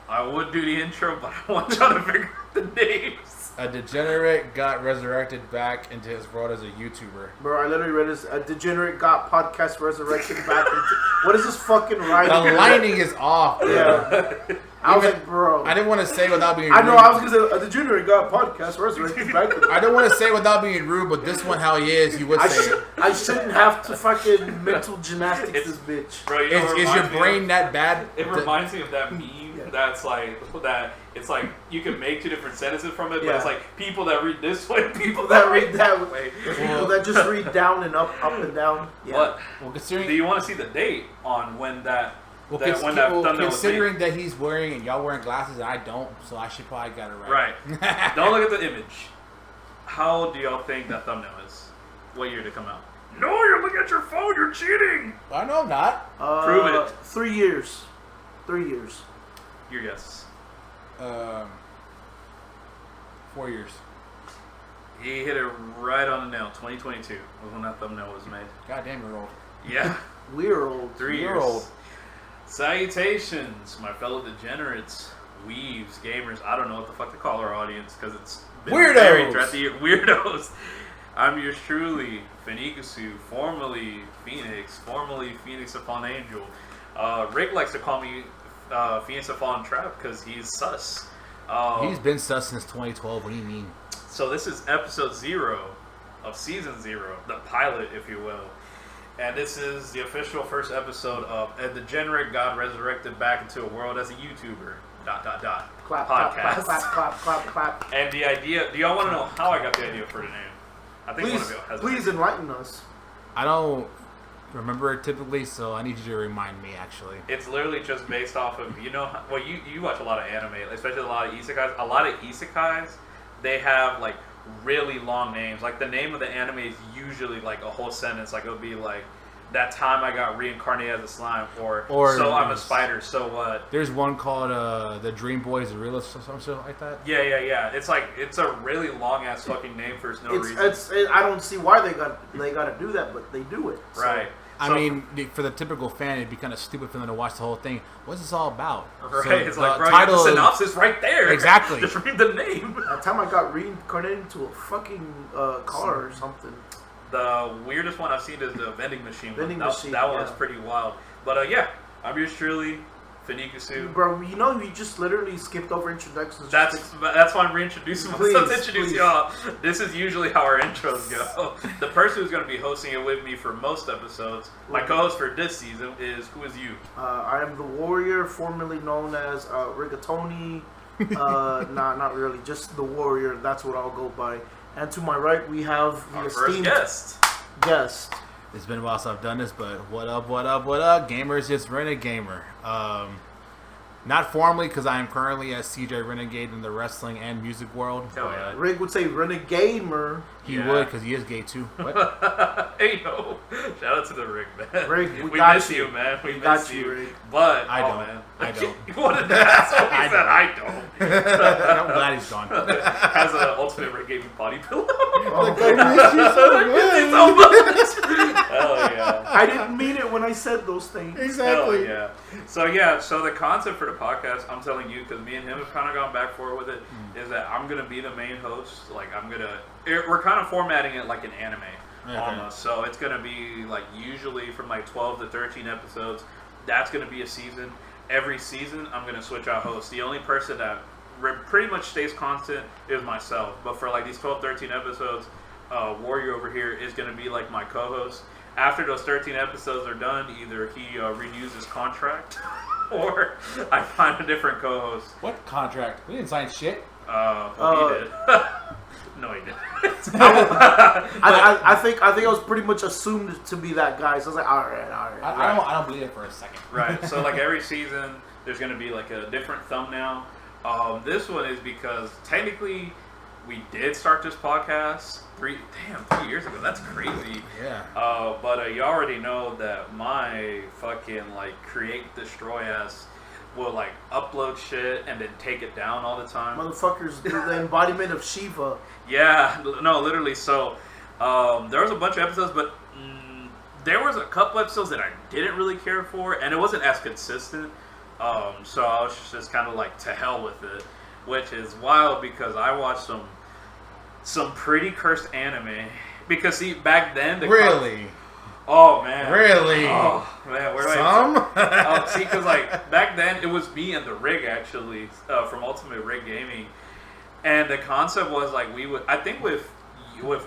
I would do the intro, but I want y'all to figure out the names. A degenerate got resurrected back into his world as a YouTuber. Bro, I literally read this. A degenerate got podcast resurrected back into... What is this fucking writing? The lining is off, bro. Yeah. I was like, bro. I didn't want to say without being rude. I know, I was going to say, a degenerate got podcast resurrected back into... I don't want to say without being rude, but this one, how he is, you would say it. I shouldn't have to fucking mental gymnastics this bitch. Bro, you know is your brain that bad? It reminds me of that meme that's like, that it's like, you can make two different sentences from it, but it's like, people that read this way, people that read that way. People that just read down and up and down. Yeah. What? Well, considering... Do you want to see the date on when that... Well, considering that he's wearing and y'all wearing glasses and I don't, so I should probably get it right. Right. Don't look at the image. How old do y'all think that thumbnail is? What year did it come out? No, you're looking at your phone. You're cheating. I know I'm not. Prove it. 3 years. 3 years. Your guess. 4 years. He hit it right on the nail. 2022 was when that thumbnail was made. God damn, you're old. Yeah. We're old. 3 years. You're old. Salutations, my fellow degenerates, weaves, gamers. I don't know what the fuck to call our audience because it's been weirdos. Very throughout the year. Weirdos. I'm yours truly, Fenikkusu, formerly Phoenix, formerly Phoenix upon Angel. Rick likes to call me Phoenix upon Trap because he's sus. He's been sus since 2012. What do you mean? So this is episode 0 of season 0, the pilot, if you will. And this is the official first episode of A Degenerate got resurrected back into a world as a YouTuber. ... Clap, podcast. clap. And the idea, do y'all want to know how I got the idea for the name? I think one of you has Please enlighten us. I don't remember it typically, so I need you to remind me, actually. It's literally just based off of, you know, well, you watch a lot of anime, especially a lot of isekais. A lot of isekais, they have, like, really long names. Like, the name of the anime is usually, like, a whole sentence. Like, it'll be, like, that time I got reincarnated as a slime, or so I'm a spider, so what? There's one called The Dream Boys, the Realist, or something like that. Yeah. It's like, it's a really long-ass fucking name for no reason. I don't see why they got to do that, but they do it. So. Right. I mean, for the typical fan, it'd be kind of stupid for them to watch the whole thing. What's this all about? Right. So it's like, bro, you have the synopsis right there. Exactly. Just read the name. That time I got reincarnated into a fucking car or something. The weirdest one I've seen is the vending machine. That one's pretty wild. But yeah, I'm yours truly, Fenikkusu. Bro, you know you just literally skipped over introductions. That's why I'm reintroducing myself to introduce y'all. This is usually how our intros go. The person who's going to be hosting it with me for most episodes, my co-host for this season, who is you? I am the warrior, formerly known as Rigatoni. Not really, just the warrior. That's what I'll go by. And to my right, we have the esteemed guest. It's been a while since I've done this, but what up? Gamers, it's Renegade Gamer. Not formally, because I am currently a CJ Renegade in the wrestling and music world. Rig would say Renegamer. He would, because he is gay too. What? Hey, yo. Shout out to the Rig, man. Rig, we miss you, man. We miss you. Rig. But, I don't. Man. I don't. You wanted to ask what he said, I don't. I'm glad he's gone. Has an ultimate Rig gaming body pillow. Oh, I miss you so much. Hell yeah. I didn't mean it when I said those things. Exactly. Hell yeah. So the concept for the podcast, I'm telling you, because me and him have kind of gone back forward with it, is that I'm going to be the main host. Like, we're kind of formatting it like an anime almost. So it's going to be like usually from like 12 to 13 episodes. That's going to be a season. Every season, I'm going to switch out hosts. The only person that pretty much stays constant is myself. But for like these 12, 13 episodes, Warrior over here is going to be like my co-host. After those 13 episodes are done, either he renews his contract or I find a different co-host. What contract? We didn't sign shit. He did. No, he didn't. I think it was pretty much assumed to be that guy. So I was like, all right. I don't believe it for a second. Right. So like every season, there's going to be like a different thumbnail. This one is because technically we did start this podcast 3 years ago. That's crazy. Yeah. But you already know that my fucking like create destroy ass will like upload shit and then take it down all the time. Motherfuckers, the embodiment of Shiva. Yeah, no, literally. So there was a bunch of episodes, but there was a couple episodes that I didn't really care for, and it wasn't as consistent. So I was just kind of like, to hell with it, which is wild because I watched some pretty cursed anime. Because see, back then oh man, really? Oh man, where do I? See, because like back then it was me and the Rig actually from Ultimate Rig Gaming, and the concept was like I think with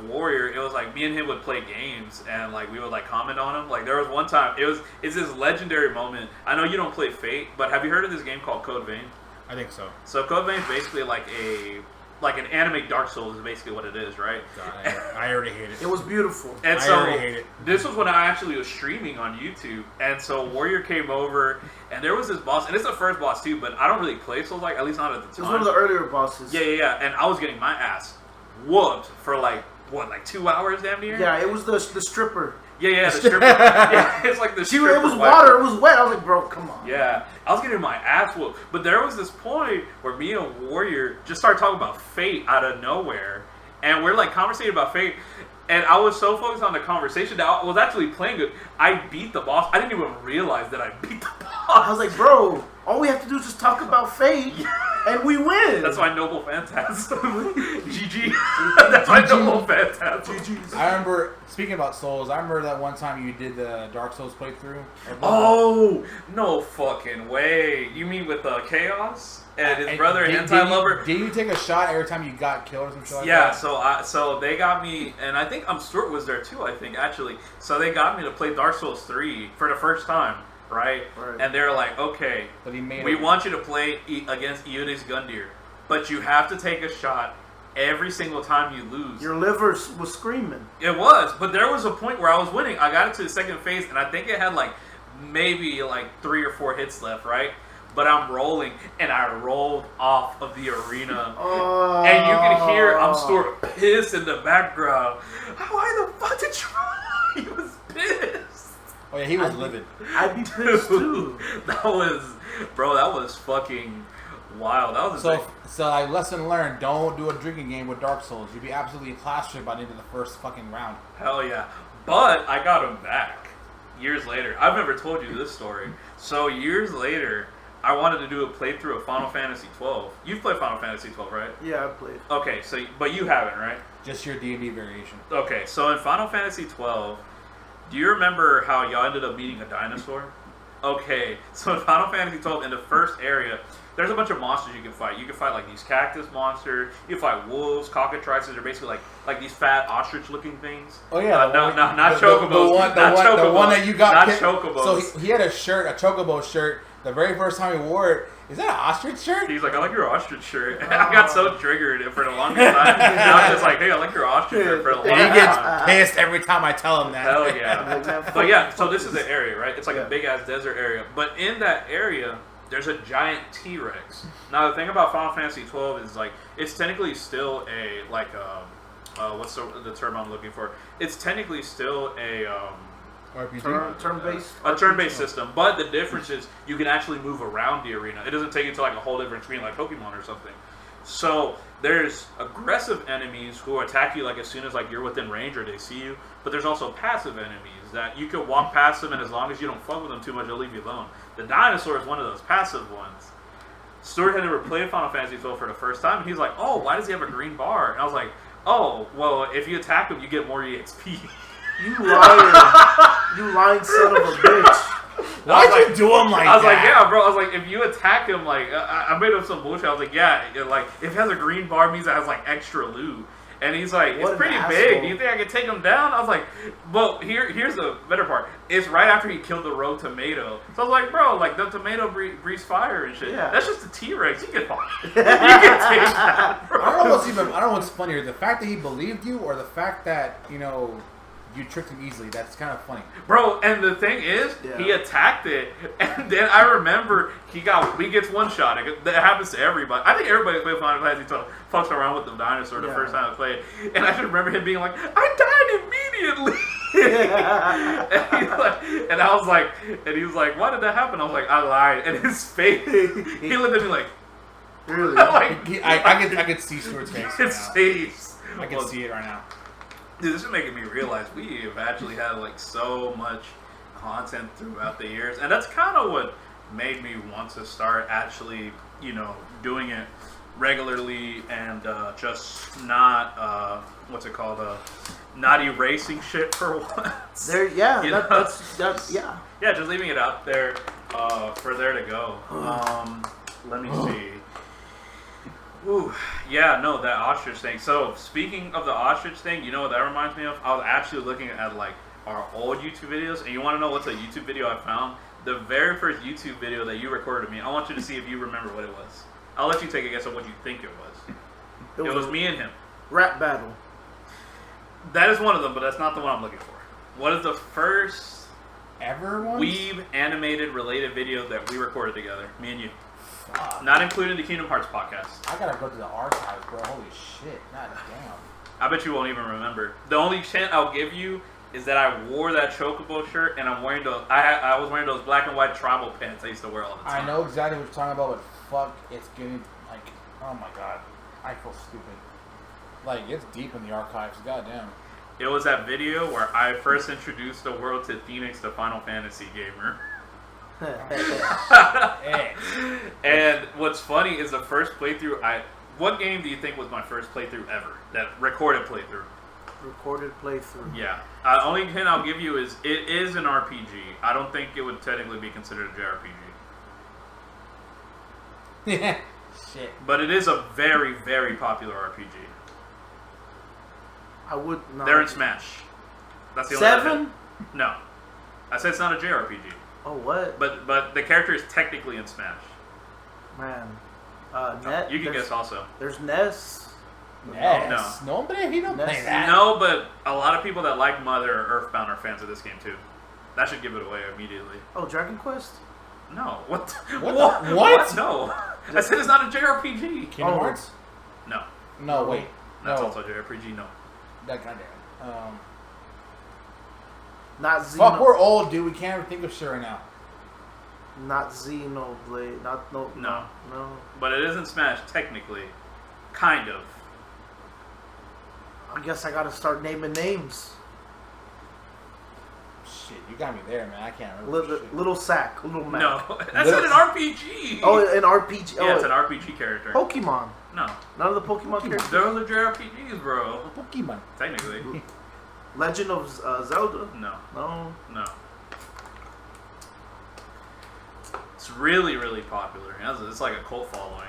Warrior, it was like me and him would play games and like we would like comment on them. Like there was one time it's this legendary moment. I know you don't play Fate, but have you heard of this game called Code Vein? I think so. So Code Vein is basically like an anime Dark Souls is basically what it is, right? God, I already hate it. It was beautiful. And I so already hate it. This was when I actually was streaming on YouTube, and so Warrior came over, and there was this boss, and it's the first boss too, but I don't really play Souls like, at least not at the time. It was one of the earlier bosses. Yeah, and I was getting my ass whooped for like 2 hours damn near? Yeah, it was the stripper. Yeah, the stripper. Yeah, it's like the stripper. It was water. It was wet. I was like, bro, come on. Yeah, I was getting my ass whooped. But there was this point where me and Warrior just started talking about Fate out of nowhere. And we're like conversating about Fate. And I was so focused on the conversation that I was actually playing good. I beat the boss. I didn't even realize that I beat the boss. I was like, bro, all we have to do is just talk about Fate, and we win. That's my noble phantasm. GG. That's my noble phantasm. GG. I remember, speaking about Souls, I remember that one time you did the Dark Souls playthrough. Oh, no fucking way. You mean with Chaos? And his brother, Anti-Lover. Did you take a shot every time you got killed or some shit like that? Yeah, so they got me, and I think Stuart was there too, I think, actually. So they got me to play Dark Souls 3 for the first time, right? And they're like, okay, we want you to play against Iude's Gundyr, but you have to take a shot every single time you lose. Your liver was screaming. It was, but there was a point where I was winning. I got into the second phase, and I think it had like maybe like 3 or 4 hits left, right? But I'm rolling, and I rolled off of the arena. And you can hear I'm sort of pissed in the background. Why the fuck did you roll? He was pissed. Oh yeah, he was livid. I'd be pissed too. That was fucking wild. That was so like, lesson learned, don't do a drinking game with Dark Souls. You'd be absolutely plastered by the end of the first fucking round. Hell yeah. But I got him back years later. I've never told you this story. So years later, I wanted to do a playthrough of Final Fantasy 12. You've played Final Fantasy 12, right? Yeah, I played. Okay, so but you haven't, right? Just your D&D variation. Okay, so in Final Fantasy 12, do you remember how y'all ended up meeting a dinosaur? Okay, so in Final Fantasy 12, in the first area, there's a bunch of monsters you can fight. You can fight like these cactus monsters. You can fight wolves, cockatrices. They're basically like these fat ostrich-looking things. Oh yeah, not chocobos. The one that you got. Not chocobos. So he had a shirt, a chocobo shirt. The very first time he wore it, is that an ostrich shirt? He's like, I like your ostrich shirt. I got so triggered for the longest time. I was just like, hey, I like your ostrich shirt for the longest time. He gets pissed every time I tell him that. Hell yeah. But yeah, so this is the area, right? It's like a big-ass desert area. But in that area, there's a giant T-Rex. Now, the thing about Final Fantasy 12 is, like, it's technically still a, like, what's the term I'm looking for? It's technically still a, turn-based? A turn-based system, but the difference is you can actually move around the arena. It doesn't take you to like a whole different screen like Pokemon or something. So there's aggressive enemies who attack you like as soon as like you're within range or they see you, but there's also passive enemies that you can walk past them, and as long as you don't fuck with them too much, they'll leave you alone. The dinosaur is one of those passive ones. Stuart had never played Final Fantasy 12 for the first time, and he's like, oh, why does he have a green bar? And I was like, oh, well, if you attack him, you get more EXP. You liar. You lying son of a bitch. Why'd you do him like that? I was like, yeah, bro. I was like, if you attack him, like, I made up some bullshit. I was like, yeah, like, if it has a green bar, it means it has, like, extra loot. And he's like, it's pretty big. Do you think I could take him down? I was like, well, here's the better part. It's right after he killed the rogue tomato. So I was like, bro, like, the tomato breathes fire and shit. Yeah. That's just a T-Rex. You can take that, bro. I don't know what's funnier, the fact that he believed you or the fact that, you know, you tricked him easily. That's kind of funny. Bro, and the thing is, he attacked it, and then I remember he gets one shot. That happens to everybody. I think everybody who played Final Fantasy 12 fucks around with the dinosaur the first time I played. And I just remember him being like, I died immediately. and I was like, and he was like, why did that happen? I was like, I lied. And his face, he looked at me like, really? I could see Stuart's face. His face. I can see it right now. Dude, this is making me realize we have actually had like so much content throughout the years, and that's kind of what made me want to start actually, doing it regularly and just not not erasing shit for once. That's yeah, just leaving it out there for there to go. Let me see. Ooh, yeah, no, that ostrich thing. So speaking of the ostrich thing, you know what that reminds me of? I was actually looking at like our old YouTube videos, and you want to know what's a YouTube video I found? The very first YouTube video that you recorded of me. I want you to see if you remember what it was. I'll let you take a guess on what you think it was. It was me and him. Rap battle. That is one of them, but that's not the one I'm looking for. What is the first ever one? weeb animated related video that we recorded together? Me and you. Not including the Kingdom Hearts podcast. I gotta go to the archives, bro. Holy shit. God damn. I bet you won't even remember. The only hint I'll give you is that I wore that Chocobo shirt and I'm wearing those. I was wearing those black and white tribal pants I used to wear all the time. I know exactly what you're talking about, but fuck, it's getting like, oh my god, I feel stupid. Like, it's deep in the archives. Goddamn. It was that video where I first introduced the world to Phoenix, the Final Fantasy gamer. And what's funny is the first playthrough. What game do you think was my first playthrough ever? That recorded playthrough. Recorded playthrough. Yeah. Only hint I'll give you is it is an RPG. I don't think it would technically be considered a JRPG. Yeah. Shit. But it is a very, very popular RPG. I would not. They're in Smash. That's the only 7? No. I said it's not a JRPG. Oh, what? But the character is technically in Smash. Man. You can guess also. There's Ness. Ness? No. He don't play that. No, but a lot of people that like Mother or Earthbound are fans of this game too. That should give it away immediately. Oh, Dragon Quest? No. What? What? No. I said it's not a JRPG. Kingdom Hearts? No. No, wait. That's also a JRPG. No. That goddamn. Not Xeno. Fuck, we're old, dude. We can't even think of shit right now. Not Xenoblade. No. But it isn't Smash technically. Kind of. I guess I gotta start naming names. Shit, you got me there, man. I can't remember. Little Sack. Little Mac. No. That's an RPG. Oh, an RPG. Yeah, it's an RPG character. Pokemon. No. None of the Pokemon characters? Those are JRPGs, bro. Pokemon. Technically. Legend of Zelda? No. It's really, really popular. It's like a cult following.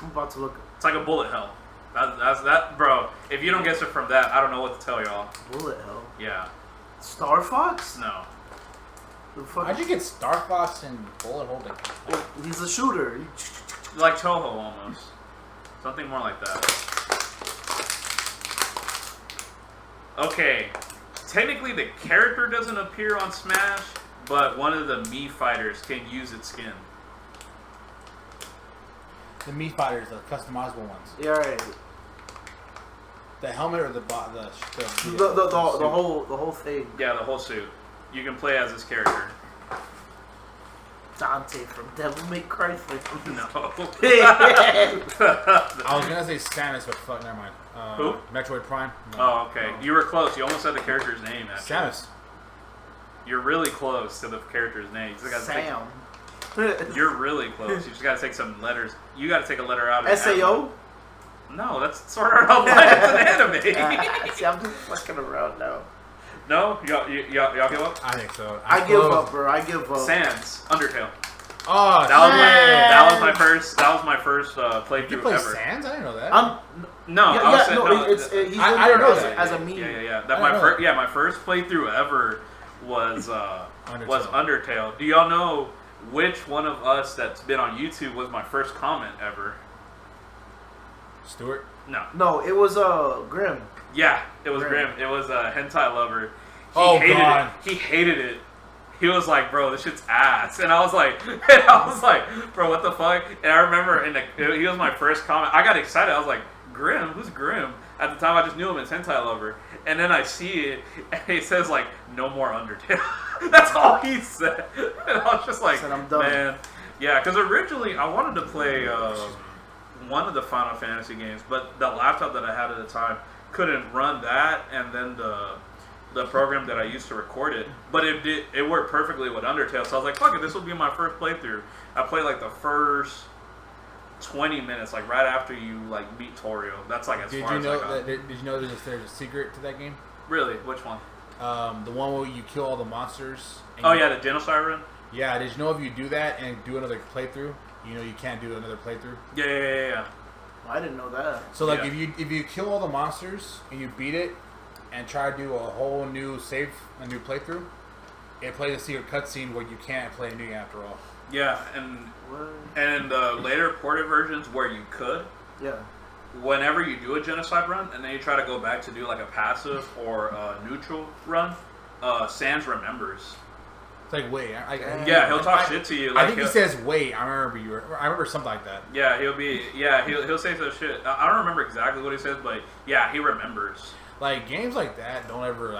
I'm about to look. It's like a bullet hell. That's that, bro. If you don't guess it from that, I don't know what to tell y'all. Bullet hell? Yeah. Star Fox? No. How'd you get Star Fox and bullet hole? Well, he's a shooter. Like Toho almost. Something more like that. Okay. Technically, the character doesn't appear on Smash, but one of the Mii fighters can use its skin. The Mii fighters, the customizable ones. Yeah, right. The helmet or the whole thing. Yeah, the whole suit. You can play as this character. Dante from Devil May Cry. No. I was gonna say Samus, but fuck, never mind. Who? Metroid Prime. No. Oh, okay. No. You were close. You almost said the character's name. Actually. Samus. You're really close to the character's name. Sam. You're really close. You just gotta take some letters. You gotta take a letter out of SAO? No, that's Sword Art Online. It's an anime. See, I'm just fucking around now. No? Y'all give up? I think so. I give up, bro. I give up. Sans. Undertale. Oh, that was my first playthrough you play ever. Sans? I didn't know that. He's in there as a meme. Yeah. My first playthrough ever was Undertale. Do y'all know which one of us that's been on YouTube was my first comment ever? Stuart? No, it was Grim. Yeah, it was Grim. It was a hentai lover. He hated it. He was like, "Bro, this shit's ass," and I was like, "Bro, what the fuck?" And I remember he was my first comment. I got excited. I was like, "Grim? Who's Grim?" At the time, I just knew him as hentai lover. And then I see it, and it says like, "No more Undertale." That's all he said. And I was just like, I'm done. Man, yeah, because originally I wanted to play one of the Final Fantasy games, but the laptop that I had at the time couldn't run that, and then the the program that I used to record it, but it worked perfectly with Undertale. So I was like, fuck it, this will be my first playthrough. I played like the first 20 minutes, like right after you like meet Torio. That's like as far as I got. Did you know there's a secret to that game? Really? Which one? The one where you kill all the monsters. Oh yeah, the genocide run. Yeah, did you know if you do that and do another playthrough, you can't do another playthrough? Yeah. I didn't know that. So like if you kill all the monsters and you beat it and try to do a whole new a new playthrough, it plays a secret cutscene where you can't play a new game after all. Yeah, and in the later ported versions where you could, whenever you do a genocide run and then you try to go back to do like a passive or a neutral run, Sans remembers. It's like, wait, he'll talk shit to you. Like, I think he says, wait, I remember something like that. Yeah, he'll say some shit. I don't remember exactly what he says, but yeah, he remembers. Like, games like that don't ever,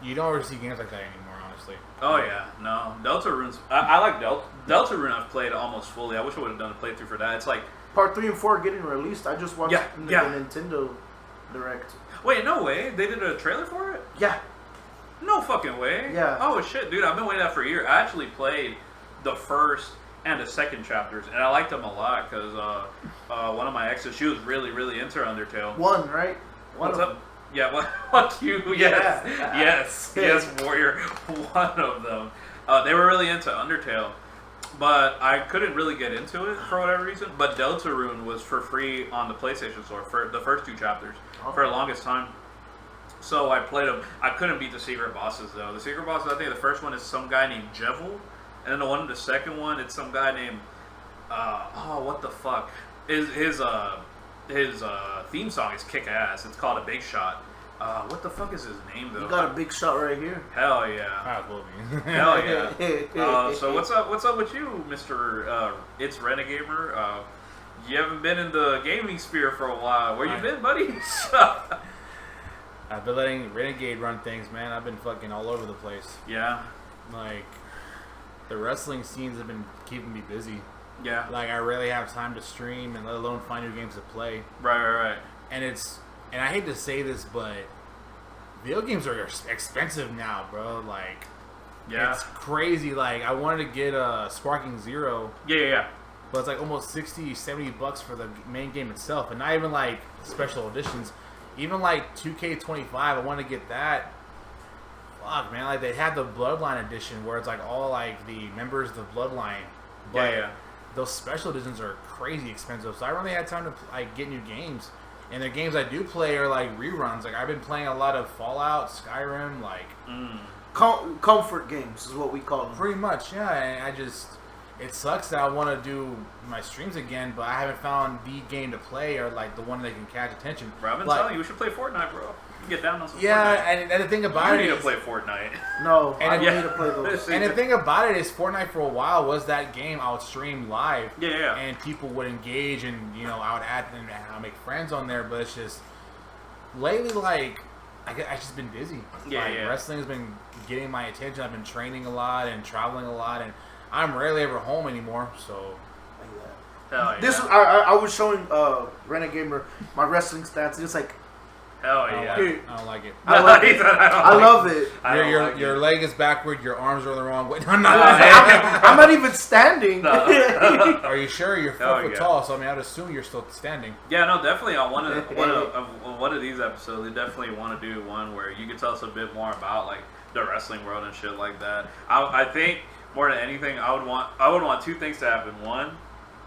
you don't ever see games like that anymore, honestly. Oh, yeah, no. Deltarune's, I like Deltarune I've played almost fully. I wish I would have done a playthrough for that. It's like... Part 3 and 4 are getting released. I just watched the Nintendo Direct. Wait, no way. They did a trailer for it? Yeah. No fucking way. Yeah. Oh, shit, dude. I've been waiting that for a year. I actually played the first and the second chapters, and I liked them a lot because one of my exes, she was really, really into Undertale. One, right? What's up? Yeah, fuck you. Yes. Yes, Warrior. One of them. They were really into Undertale, but I couldn't really get into it for whatever reason. But Deltarune was for free on the PlayStation Store for the first 2 chapters for the longest time. So I played them. I couldn't beat the secret bosses though. The secret bosses, I think the first one is some guy named Jevil, and then the second one, it's some guy named what the fuck? His theme song is kick ass. It's called A Big Shot. What the fuck is his name though? You got a big shot right here. Hell yeah. Hell yeah. So what's up with you, Mr. It's Renegamer? You haven't been in the gaming sphere for a while. Where you been, buddy? I've been letting Renegade run things, man. I've been fucking all over the place. Yeah. Like, the wrestling scenes have been keeping me busy. Yeah. Like, I rarely have time to stream and let alone find new games to play. Right. And I hate to say this, but video games are expensive now, bro. Like, it's crazy. Like, I wanted to get Sparking Zero. Yeah. But it's like almost $60-$70 for the main game itself. And not even like special editions. Even like 2K25, I want to get that. Fuck, man. Like, they had the Bloodline edition where it's like all like the members of the Bloodline. But those special editions are crazy expensive. So I really had time to like get new games. And the games I do play are like reruns. Like, I've been playing a lot of Fallout, Skyrim, like... Comfort games is what we call them. Pretty much, yeah. And it sucks that I want to do my streams again, but I haven't found the game to play or like the one that can catch attention. Bro, I've been telling you, we should play Fortnite, bro. You can get down on some Fortnite. Yeah, and the thing about it is... You need to play Fortnite. No, I need to play those. And the thing about it is Fortnite for a while was that game I would stream live. Yeah. And people would engage and, I would add them and I'll make friends on there, but it's just... Lately, like... I've just been busy. Wrestling has been getting my attention. I've been training a lot and traveling a lot, and I'm rarely ever home anymore, so... Hell yeah. This was, I was showing Renegamer my wrestling stats, and it's like... Hell yeah. I don't like it. I love it. Your leg is backward, your arms are the wrong way. I'm not even standing. Are you sure? You're 4 foot tall, so I'd assume you're still standing. Yeah, no, definitely on one of these episodes, we definitely want to do one where you can tell us a bit more about like the wrestling world and shit like that. I think more than anything, I would want 2 things to happen. One,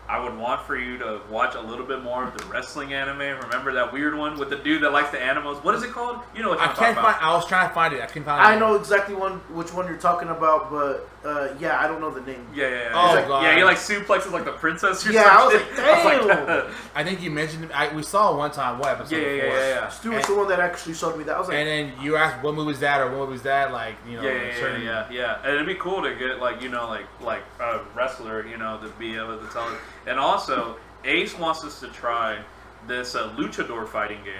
I would want for you to watch a little bit more of the wrestling anime. Remember that weird one with the dude that likes the animals? What is it called? You know what I'm talking about. I was trying to find it. I couldn't find it. I know exactly which one you're talking about, but I don't know the name. Yeah. Oh, God. Yeah, he like suplexes like the princess or something. I was like, damn. I think you mentioned it. We saw it one time. What episode? Yeah. Stuart's the one that actually showed me that. I was like, and then you asked what movie was that or what movie was that? Like, Yeah. And it'd be cool to get like a wrestler, to be able to tell it. And also, Ace wants us to try this luchador fighting game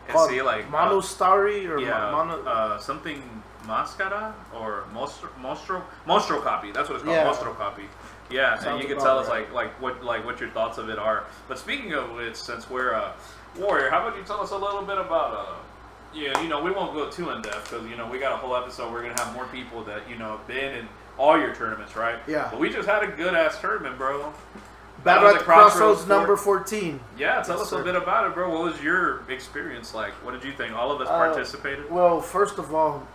and see like Monostari or something Mascara or Monstro Copy. That's what it's called. Monstro Copy. Yeah, and you can tell us what your thoughts of it are. But speaking of which, since we're Warrior, how about you tell us a little bit about Yeah, we won't go too in depth because we got a whole episode. We're gonna have more people that have been in all your tournaments, right? Yeah. But we just had a good ass tournament, bro. Battle at the Crossroads number 14. Yeah, tell us a bit about it, bro. What was your experience like? What did you think? All of us participated? Well, first of all,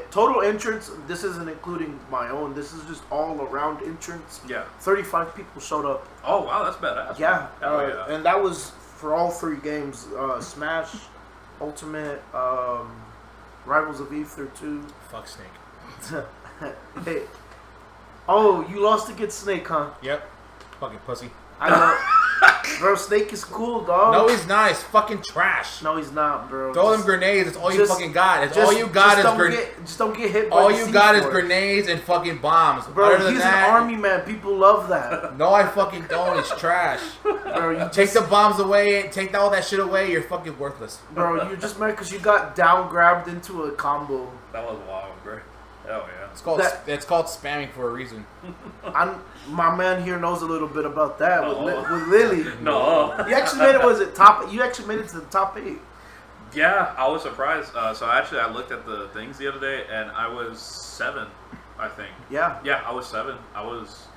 total entrance, this isn't including my own. This is just all around entrance. Yeah. 35 people showed up. Oh, wow, that's badass. Yeah. Yeah. And that was for all 3 games. Smash, Ultimate, Rivals of Ether 2. Fuck Snake. Hey. Oh, you lost against Snake, huh? Yep. Fucking pussy. I know. Bro, Snake is cool, dog. No, he's not. He's fucking trash. No, he's not, bro. Throw them grenades. That's all you fucking got. All you got is grenades. Just don't get hit by all the you got is C4. grenades and fucking bombs. Bro, he's an army man. People love that. No, I fucking don't. It's trash. Bro, you take the bombs away. Take all that shit away. You're fucking worthless. Bro, you're just mad because you got down grabbed into a combo. That was wild, bro. Hell yeah. It's called spamming for a reason. My man here knows a little bit about that with Lily. No. You actually made it. Top? You actually made it to the top 8. Yeah, I was surprised. So actually, I looked at the things the other day, and I was 7, I think. Yeah. Yeah, I was 7. I was.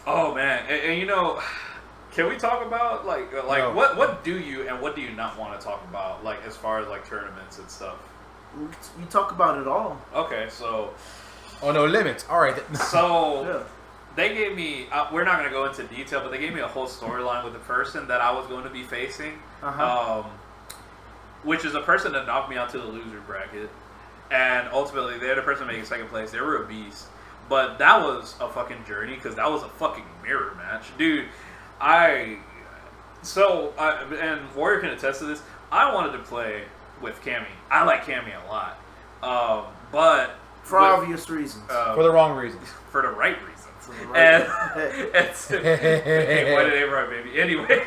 Oh man, and can we talk about No. what do you and what do you not want to talk about, like as far as like tournaments and stuff? You talk about it all. Okay, so. Oh, no limits. All right. So. Yeah. They gave me, we're not going to go into detail, but they gave me a whole storyline with the person that I was going to be facing, which is a person that knocked me out to the loser bracket. And ultimately, they're the person making second place. They were a beast. But that was a fucking journey because that was a fucking mirror match. Dude, and Warrior can attest to this, I wanted to play with Cammy. I like Cammy a lot. But... For obvious reasons. For the wrong reasons. For the right reasons. Hey, why did Abraham, baby? Anyway,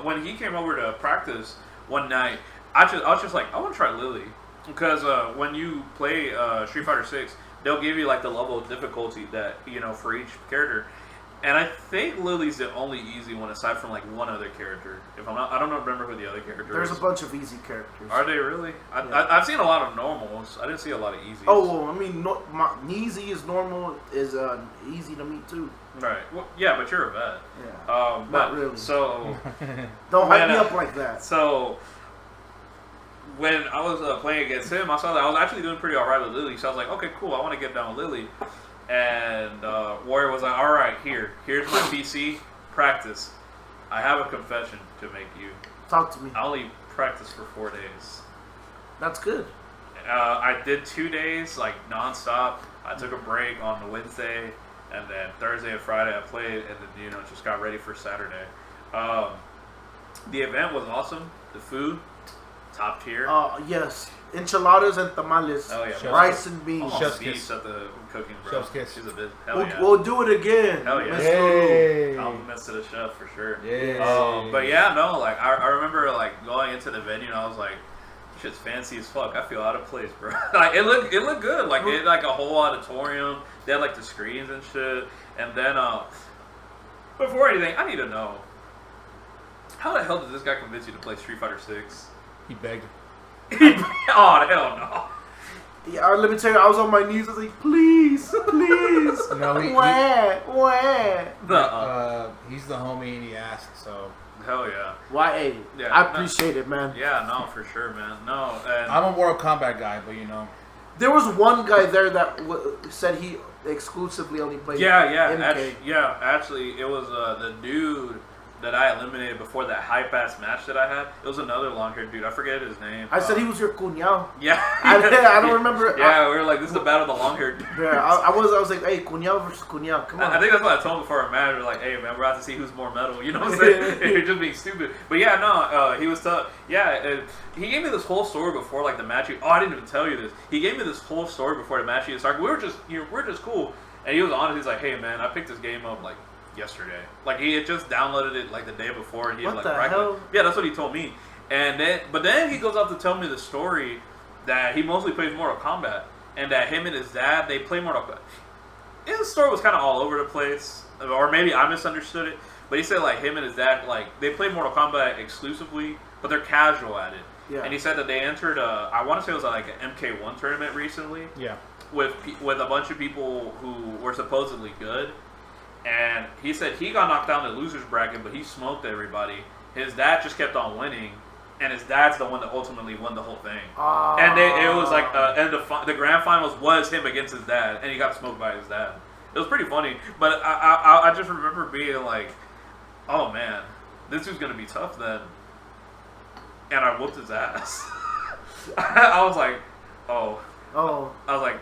when he came over to practice one night, I was just like, I want to try Lily. Because when you play Street Fighter 6, they'll give you like the level of difficulty that, for each character. And I think Lily's the only easy one aside from like one other character. If I'm not, I don't remember who the other character is. There's a bunch of easy characters. Are they really? Yeah. I've seen a lot of normals. I didn't see a lot of easies. Oh, well, I mean, easy is normal is easy to meet too. Right. Well, yeah, but you're a vet. Yeah. Not really. So don't hype me up like that. So when I was playing against him, I saw that I was actually doing pretty alright with Lily. So I was like, okay, cool. I want to get down with Lily. And Warrior was like, all right, here's my PC. Practice. I have a confession to make you. Talk to me. I only practiced for 4 days. That's good. I did 2 days, like, nonstop. I took a break on the Wednesday, and then Thursday and Friday I played, and then, just got ready for Saturday. The event was awesome. The food, top tier. Yes. Enchiladas and tamales. Oh, yeah. Rice and beans. Chef's Beef kiss. at the cooking, bro. Chef's kiss. She's a bit. Hell yeah. We'll do it again. Hell yeah. Yay. Compliments to the chef for sure. Yeah. But yeah, no, like I remember like going into the venue and I was like, shit's fancy as fuck. I feel out of place, bro. Like it looked good. Like it had like a whole auditorium. They had like the screens and shit. And then before anything, I need to know, how the hell did this guy convince you to play Street Fighter 6? He begged. Oh hell no. Yeah, let me tell you, I was on my knees. I was like, please. No, he's the homie and he asked, so. Hell yeah. Why? Yeah, I appreciate it, man. Yeah, no, for sure, man. No, and I'm a Mortal Kombat guy, but There was one guy there that said he exclusively only played MK. Actually, it was the dude that I eliminated before that hype-ass match that I had. It was another long-haired dude. I forget his name. I said he was your cuñado. Yeah. I don't remember. Yeah, we were like, this is the battle of the long-haired dude. Yeah, I was like, hey, cuñado versus cuñado. Come on. I think that's what I told him before our match. We're like, hey, man, we're about to see who's more metal. You know what I'm saying? You're just being stupid. But yeah, no, he was tough. Yeah, he gave me this whole story before, like, the match. I didn't even tell you this. He gave me this whole story before the match even started. We were just cool. And he was honest. He's like, hey, man, I picked this game up, like, yesterday. Like, he had just downloaded it like the day before, and he had what like the hell? Yeah, that's what he told me. And then he goes off to tell me the story that he mostly plays Mortal Kombat, and that him and his dad, they play Mortal Kombat. His story was kind of all over the place, or maybe I misunderstood it. But he said like him and his dad, like, they play Mortal Kombat exclusively but they're casual at it. Yeah. And he said that they entered I want to say it was like an MK1 tournament recently. Yeah. With a bunch of people who were supposedly good. And he said he got knocked down in the losers bracket, but he smoked everybody. His dad just kept on winning, and his dad's the one that ultimately won the whole thing. And it was like the grand finals was him against his dad, and he got smoked by his dad. It was pretty funny, but I just remember being like, oh man, this dude's gonna be tough then. And I whooped his ass. I was like, oh. I was like,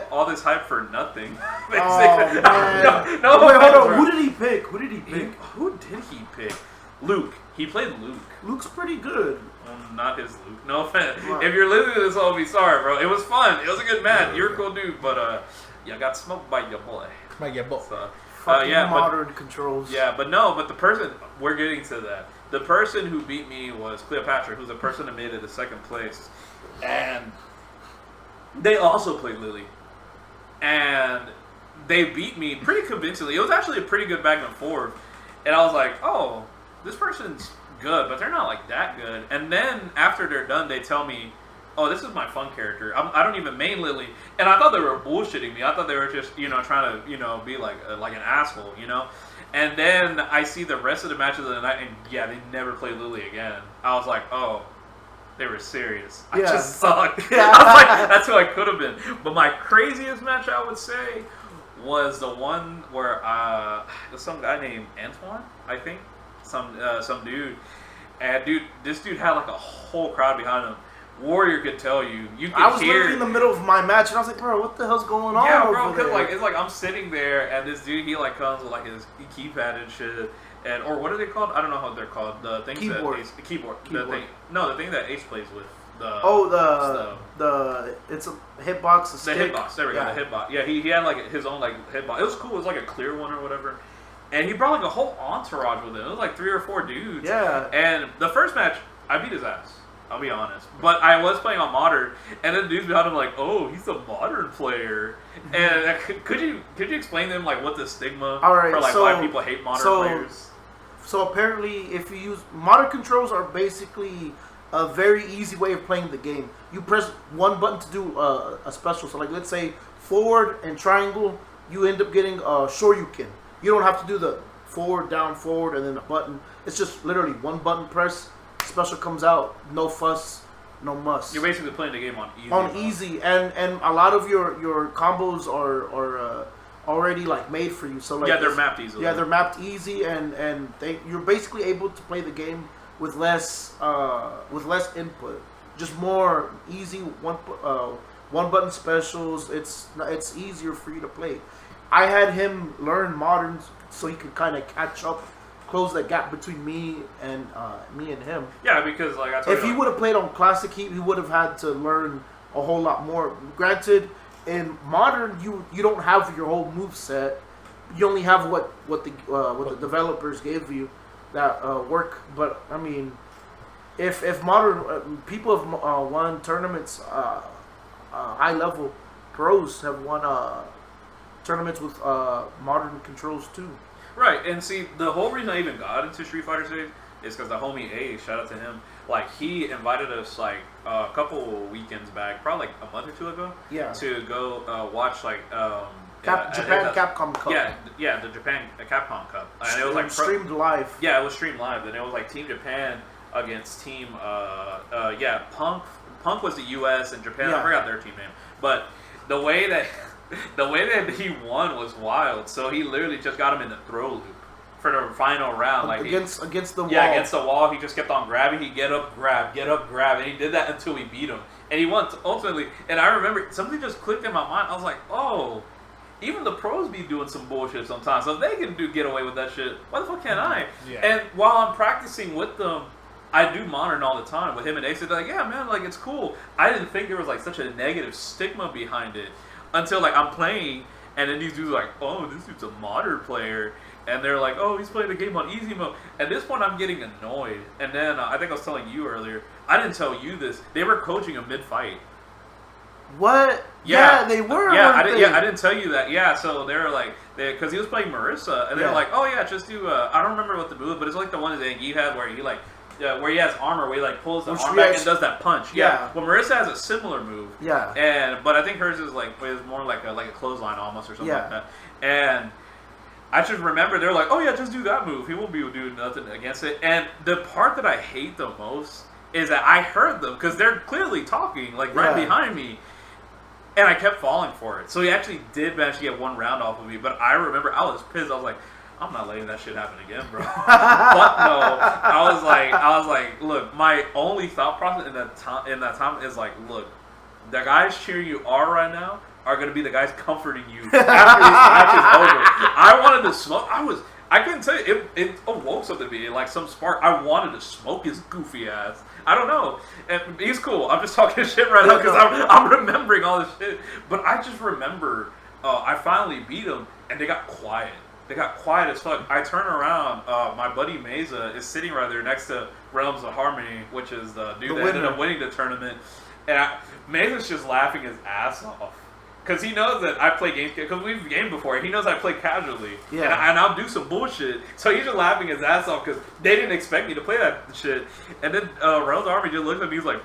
all this hype for nothing. Basically. Oh, man. No, wait, hold on. Who did he pick? Who did he pick? Luke. He played Luke. Luke's pretty good. Not his Luke. No offense. Wow. If you're listening to this, I'll be sorry, bro. It was fun. It was a good match. You're a cool dude, but you got smoked by your boy. By your boy. So, modern controls. Yeah, but the person, we're getting to that. The person who beat me was Cleopatra, who's the person that made it to second place. And they also played Lily. And they beat me pretty convincingly. It was actually a pretty good back and forth. And I was like, oh, this person's good, but they're not like that good. And then after they're done, they tell me, oh, this is my fun character. I don't even main Lily. And I thought they were bullshitting me. I thought they were just, trying to, be like an asshole, And then I see the rest of the matches of the night, and yeah, they never play Lily again. I was like, oh, they were serious. I just sucked. I was like, that's who I could have been. But my craziest match, I would say, was the one where there's some guy named Antoine, I think, some dude, and this dude had like a whole crowd behind him. Warrior could tell you could I was hear literally in the middle of my match, and I was like, bro, what the hell's going on? Yeah, bro, because like it's like I'm sitting there, and this dude he like comes with like his keypad and shit. And or what are they called? I don't know how they're called. The things keyboard. that Ace, keyboard. The thing, no, the thing that Ace plays with. It's a hitbox. The hitbox. There we go. The hitbox. Yeah, he had like his own like hitbox. It was cool. It was like a clear one or whatever. And he brought like a whole entourage with him. It was like 3 or 4 dudes. Yeah. And the first match, I beat his ass. I'll be honest. But I was playing on modern, and then the dudes behind him like, oh, he's a modern player. And could you explain to them like what the stigma for like why people hate modern players? So apparently, if you use modern controls, are basically a very easy way of playing the game. You press one button to do a special. So like let's say forward and triangle, you end up getting Shoryuken. You don't have to do the forward, down, forward, and then a button. It's just literally one button press. Special comes out, no fuss, no muss. You're basically playing the game on easy. On easy, and a lot of your combos are already like made for you. So like they're mapped easily. Yeah, they're mapped easy, and you're basically able to play the game with less input, just more easy one button specials. It's easier for you to play. I had him learn modern so he could kind of catch up. Close that gap between me and him. Yeah, because like I told if he would have played on classic, he would have had to learn a whole lot more. Granted, in modern, you don't have your whole move set. You only have what the developers gave you that work. But I mean, if modern people have won tournaments, high level pros have won tournaments with modern controls too. Right, and see, the whole reason I even got into Street Fighter 6 is because the homie A, shout out to him, like, he invited us, like, a couple weekends back, probably, like, a month or 2 ago, to go watch, like, Japan Capcom Cup. Yeah, the Japan Capcom Cup. And it was, like, streamed live. Yeah, it was streamed live, and it was, like, Team Japan against Team, Punk. Punk was the U.S., and Japan, I forgot their team name, but the way that he won was wild. So he literally just got him in the throw loop for the final round. Like against the wall. Yeah, against the wall. He just kept on grabbing. He'd get up, grab, and he did that until we beat him. And he won ultimately. And I remember something just clicked in my mind. I was like, oh, even the pros be doing some bullshit sometimes. So if they can get away with that shit, why the fuck can't I? Yeah. And while I'm practicing with them, I do modern all the time with him and Ace. They're like, yeah, man, like it's cool. I didn't think there was like such a negative stigma behind it. Until, like, I'm playing, and then these dudes are like, oh, this dude's a modern player. And they're like, oh, he's playing the game on easy mode. At this point, I'm getting annoyed. And then, I think I was telling you earlier, I didn't tell you this. They were coaching him mid-fight. What? Yeah, they were. I didn't tell you that. Yeah, so they were like, because he was playing Marissa, and they were like, oh, yeah, just do, I don't remember what the move, but it's like the one that you had where he, like, Yeah, where he has armor, where he like pulls the arm back and does that punch. Yeah. Well, Marissa has a similar move. Yeah. But I think hers is more like a clothesline almost or something like that. And I just remember they're like, oh yeah, just do that move. He won't be doing nothing against it. And the part that I hate the most is that I heard them because they're clearly talking like right behind me. And I kept falling for it. So he actually did manage to get one round off of me. But I remember I was pissed. I was like, I'm not letting that shit happen again, bro. But no, I was like, look, my only thought process in that time is like, look, the guys cheering you on right now are going to be the guys comforting you after this match is over. I wanted to smoke. I couldn't tell you. It awoke something in me, like some spark. I wanted to smoke his goofy ass. I don't know. And he's cool. I'm just talking shit right now because I'm remembering all this shit. But I just remember I finally beat him, and they got quiet. They got quiet as fuck. I turn around. My buddy Mesa is sitting right there next to Realms of Harmony, which is the dude that ended up winning the tournament. And Mesa's just laughing his ass off. Because he knows that I play games, because we've gamed before. He knows I play casually. Yeah. And I'll do some bullshit. So he's just laughing his ass off because they didn't expect me to play that shit. And then Realms of Harmony just looked at me, he's like,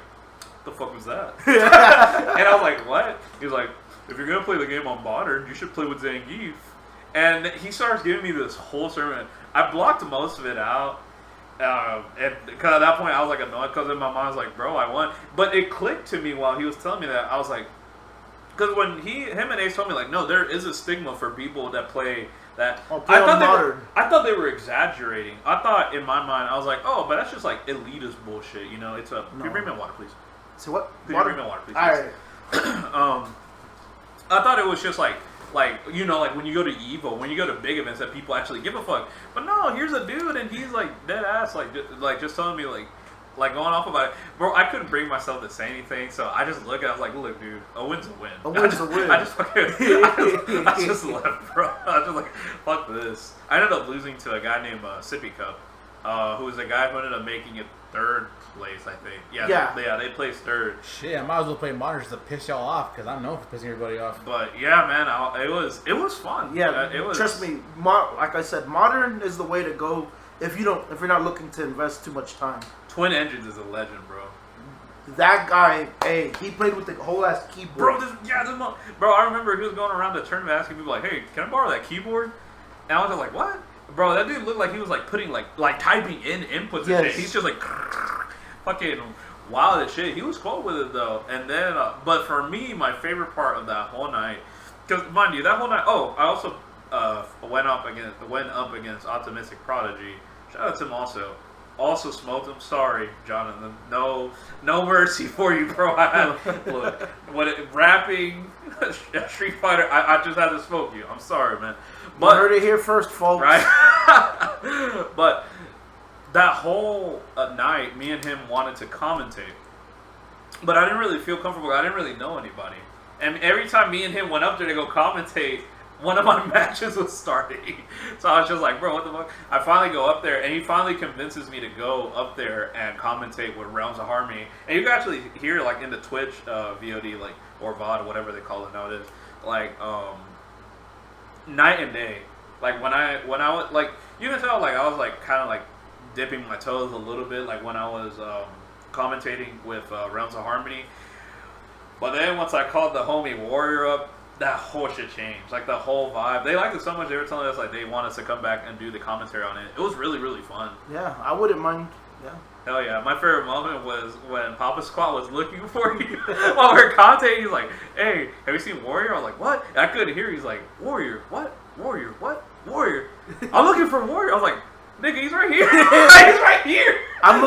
the fuck was that? And I was like, what? He was like, if you're going to play the game on Modern, you should play with Zangief. And he starts giving me this whole sermon. I blocked most of it out. And because at that point I was like annoyed because in my mind I was like, bro, I won. But it clicked to me while he was telling me that. I was like, because when him and Ace told me like, no, there is a stigma for people that play that. I thought they were exaggerating. I thought in my mind I was like, oh, but that's just like elitist bullshit. You know, it's a. Can you bring me water, please? So what? Can you bring me water, please? All right. I thought it was just like you know, like when you go to EVO, when you go to big events that people actually give a fuck. But no, here's a dude and he's like dead ass, like just telling me like going off about it. Bro, I couldn't bring myself to say anything, so I just look at it, I was like, look, dude, a win's a win. A win's a win. I just left, bro. I was just like, fuck this. I ended up losing to a guy named Sippy Cup, who was a guy who ended up making it third place, I think. Yeah, they placed third. Shit, I might as well play Modern just to piss y'all off, because I'm known for pissing everybody off. But yeah, man, it was fun. Yeah, it was. Trust me, like I said, Modern is the way to go if you're not looking to invest too much time. Twin Engines is a legend, bro. That guy, hey, he played with the whole ass keyboard. Bro, I remember he was going around the tournament asking people like, hey, can I borrow that keyboard? And I was just like, what? Bro, that dude looked like he was like putting like typing in inputs and shit. He's just like fucking wild as shit. He was cool with it though. And then, but for me, my favorite part of that whole night, because mind you, that whole night. Oh, I also went up against Optimistic Prodigy. Shout out to him also. Also smoked him. Sorry, Jonathan. No mercy for you, bro. Look, rapping Street Fighter, I just had to smoke you. I'm sorry, man. But heard it here first, folks. Right? But that whole night, me and him wanted to commentate. But I didn't really feel comfortable. I didn't really know anybody. And every time me and him went up there to go commentate, one of my matches was starting. So I was just like, bro, what the fuck? I finally go up there, and he finally convinces me to go up there and commentate with Realms of Harmony. And you can actually hear, like, in the Twitch VOD, like, or VOD, whatever they call it nowadays, like, night and day. Like, when I was, like, you can tell, like, I was, like, kind of, like, dipping my toes a little bit, like, when I was commentating with Realms of Harmony. But then once I called the homie Warrior up, that whole shit changed. Like, the whole vibe. They liked it so much, they were telling us, like, they want us to come back and do the commentary on it. It was really, really fun. Yeah, I wouldn't mind. Yeah. Hell yeah. My favorite moment was when Papa Squat was looking for you while we were commentating. He's like, hey, have you seen Warrior? I was like, what? And I couldn't hear. He's like, Warrior, what? Warrior, what? Warrior. I'm looking for Warrior. I was like, nigga, he's right here. He's right here. I'm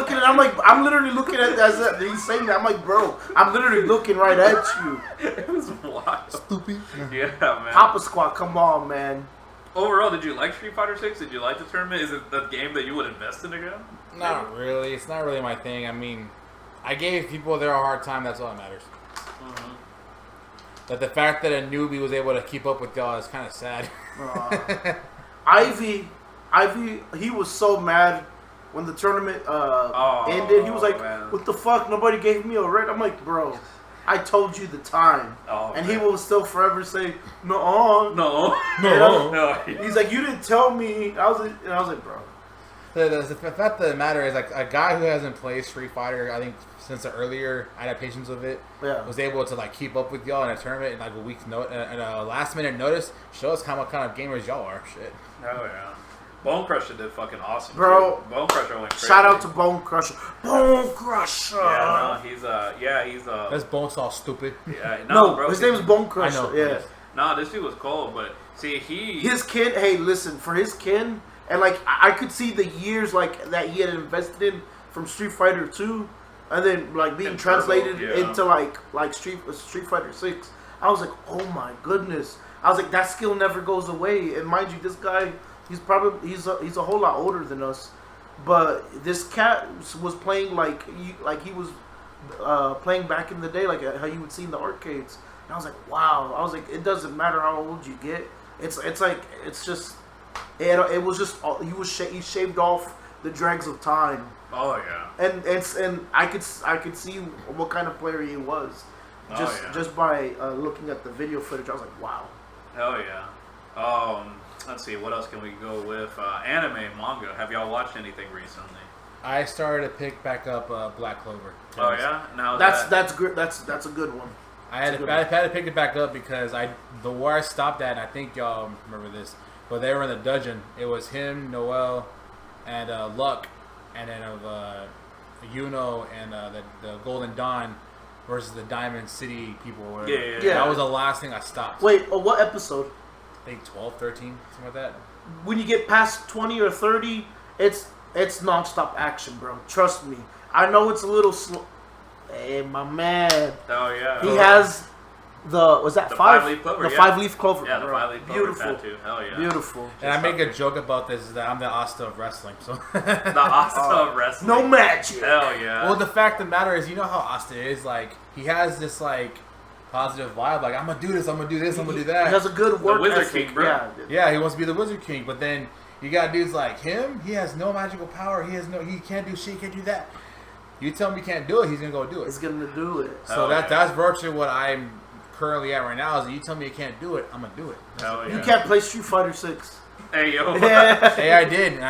literally looking at that. He's saying that. I'm like, bro, I'm literally looking right at you. It was wild. Stupid. Yeah, man. Papa Squat, come on, man. Overall, did you like Street Fighter 6? Did you like the tournament? Is it the game that you would invest in again? Not really. It's not really my thing. I mean, I gave people there a hard time. That's all that matters. Mm-hmm. But the fact that a newbie was able to keep up with y'all is kind of sad. Ivy, he was so mad when the tournament ended. He was like, man, what the fuck? Nobody gave me a red. I'm like, bro, I told you the time. And man, he will still forever say, no. No. He's like, you didn't tell me. I was like, bro. The fact of the matter is, like, a guy who hasn't played Street Fighter, I think, since the earlier adaptations of it, was able to, like, keep up with y'all in a tournament in, like, a week's notice, and a last-minute notice, show us what kind of gamers y'all are. Shit. Oh, yeah. Bone Crusher did fucking awesome. Bro. Too. Bone Crusher went crazy. Shout out to Bone Crusher. Bone Crusher! Yeah, no, he's That's Bonesaw stupid. Yeah, no, bro, his name is Bone Crusher. I know. Yeah. Nah, this dude was cold, but, see, his kin, hey, listen, for his kin... And, like, I could see the years, like, that he had invested in from Street Fighter 2 and then, like, being translated into, like Street Fighter 6. I was like, oh, my goodness. I was like, that skill never goes away. And mind you, this guy, he's a whole lot older than us. But this cat was playing like he was playing back in the day, like how you would see in the arcades. And I was like, wow. I was like, it doesn't matter how old you get. It's just... It was just he shaved off the dregs of time. Oh yeah. And I could see what kind of player he was, just by looking at the video footage. I was like, wow. Hell yeah. Let's see, what else can we go with? Anime, manga. Have y'all watched anything recently? I started to pick back up Black Clover. Oh yeah. Now that's good. That's a good one. I had to pick it back up because the where I stopped at. And I think y'all remember this. But they were in the dungeon. It was him, Noel, and Luck, and then of Yuno and the Golden Dawn versus the Diamond City people. Or whatever. Yeah. That was the last thing I stopped. Wait, what episode? I think 12, 13, something like that. When you get past 20 or 30, it's nonstop action, bro. Trust me. I know it's a little slow. Hey, my man. Oh yeah. He has... Was that the five? 5-leaf clover. The 5-leaf clover. Yeah, the 5-leaf clover. Beautiful. Tattoo. Hell yeah. Beautiful. And I make a joke about this is that I'm the Asta of wrestling. So the Asta of wrestling. No magic. Hell yeah. Well, the fact of the matter is, you know how Asta is. Like, he has this, like, positive vibe. Like, I'm going to do this, I'm going to do this, I'm going to do that. He has a good work Wizard ethic. King, bro. Yeah, he wants to be the Wizard King. But then you got dudes like him. He has no magical power. He can't do shit. He can't do that. You tell him he can't do it, he's going to go do it. He's going to do it. So that's virtually what I'm currently at right now. Is you tell me you can't do it, I'm gonna do it. You can't play Street Fighter 6. Hey yo. Hey, I did, and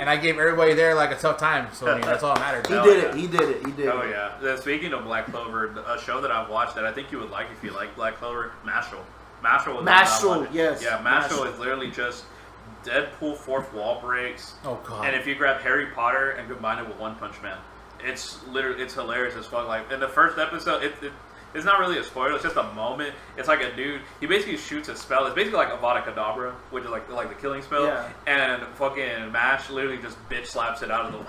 I gave everybody there like a tough time. So I mean, that's all that matters. He did it. Oh yeah. Speaking of Black Clover, a show that I've watched that I think you would like if you like Black Clover, Mashal. Mashal, yes. Yeah, Mashal is literally just Deadpool fourth wall breaks. Oh god. And if you grab Harry Potter and combine it with One Punch Man, it's hilarious as fuck. Like in the first episode, it's not really a spoiler. It's just a moment. It's like a dude. He basically shoots a spell. It's basically like Avada Kedavra, which is like the killing spell. Yeah. And fucking Mash literally just bitch slaps it out of the way.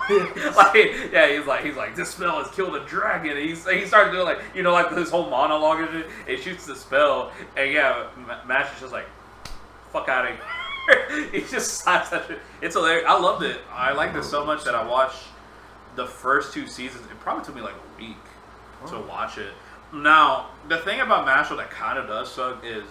He's like this spell has killed a dragon. And he starts doing like this whole monologue and shit. He shoots the spell, and Mash is just like, fuck out of here. He just slaps that shit. It's hilarious. I loved it. I liked it so much that I watched the first 2 seasons. It probably took me like a week to watch it. Now, the thing about Mashal that kind of does suck is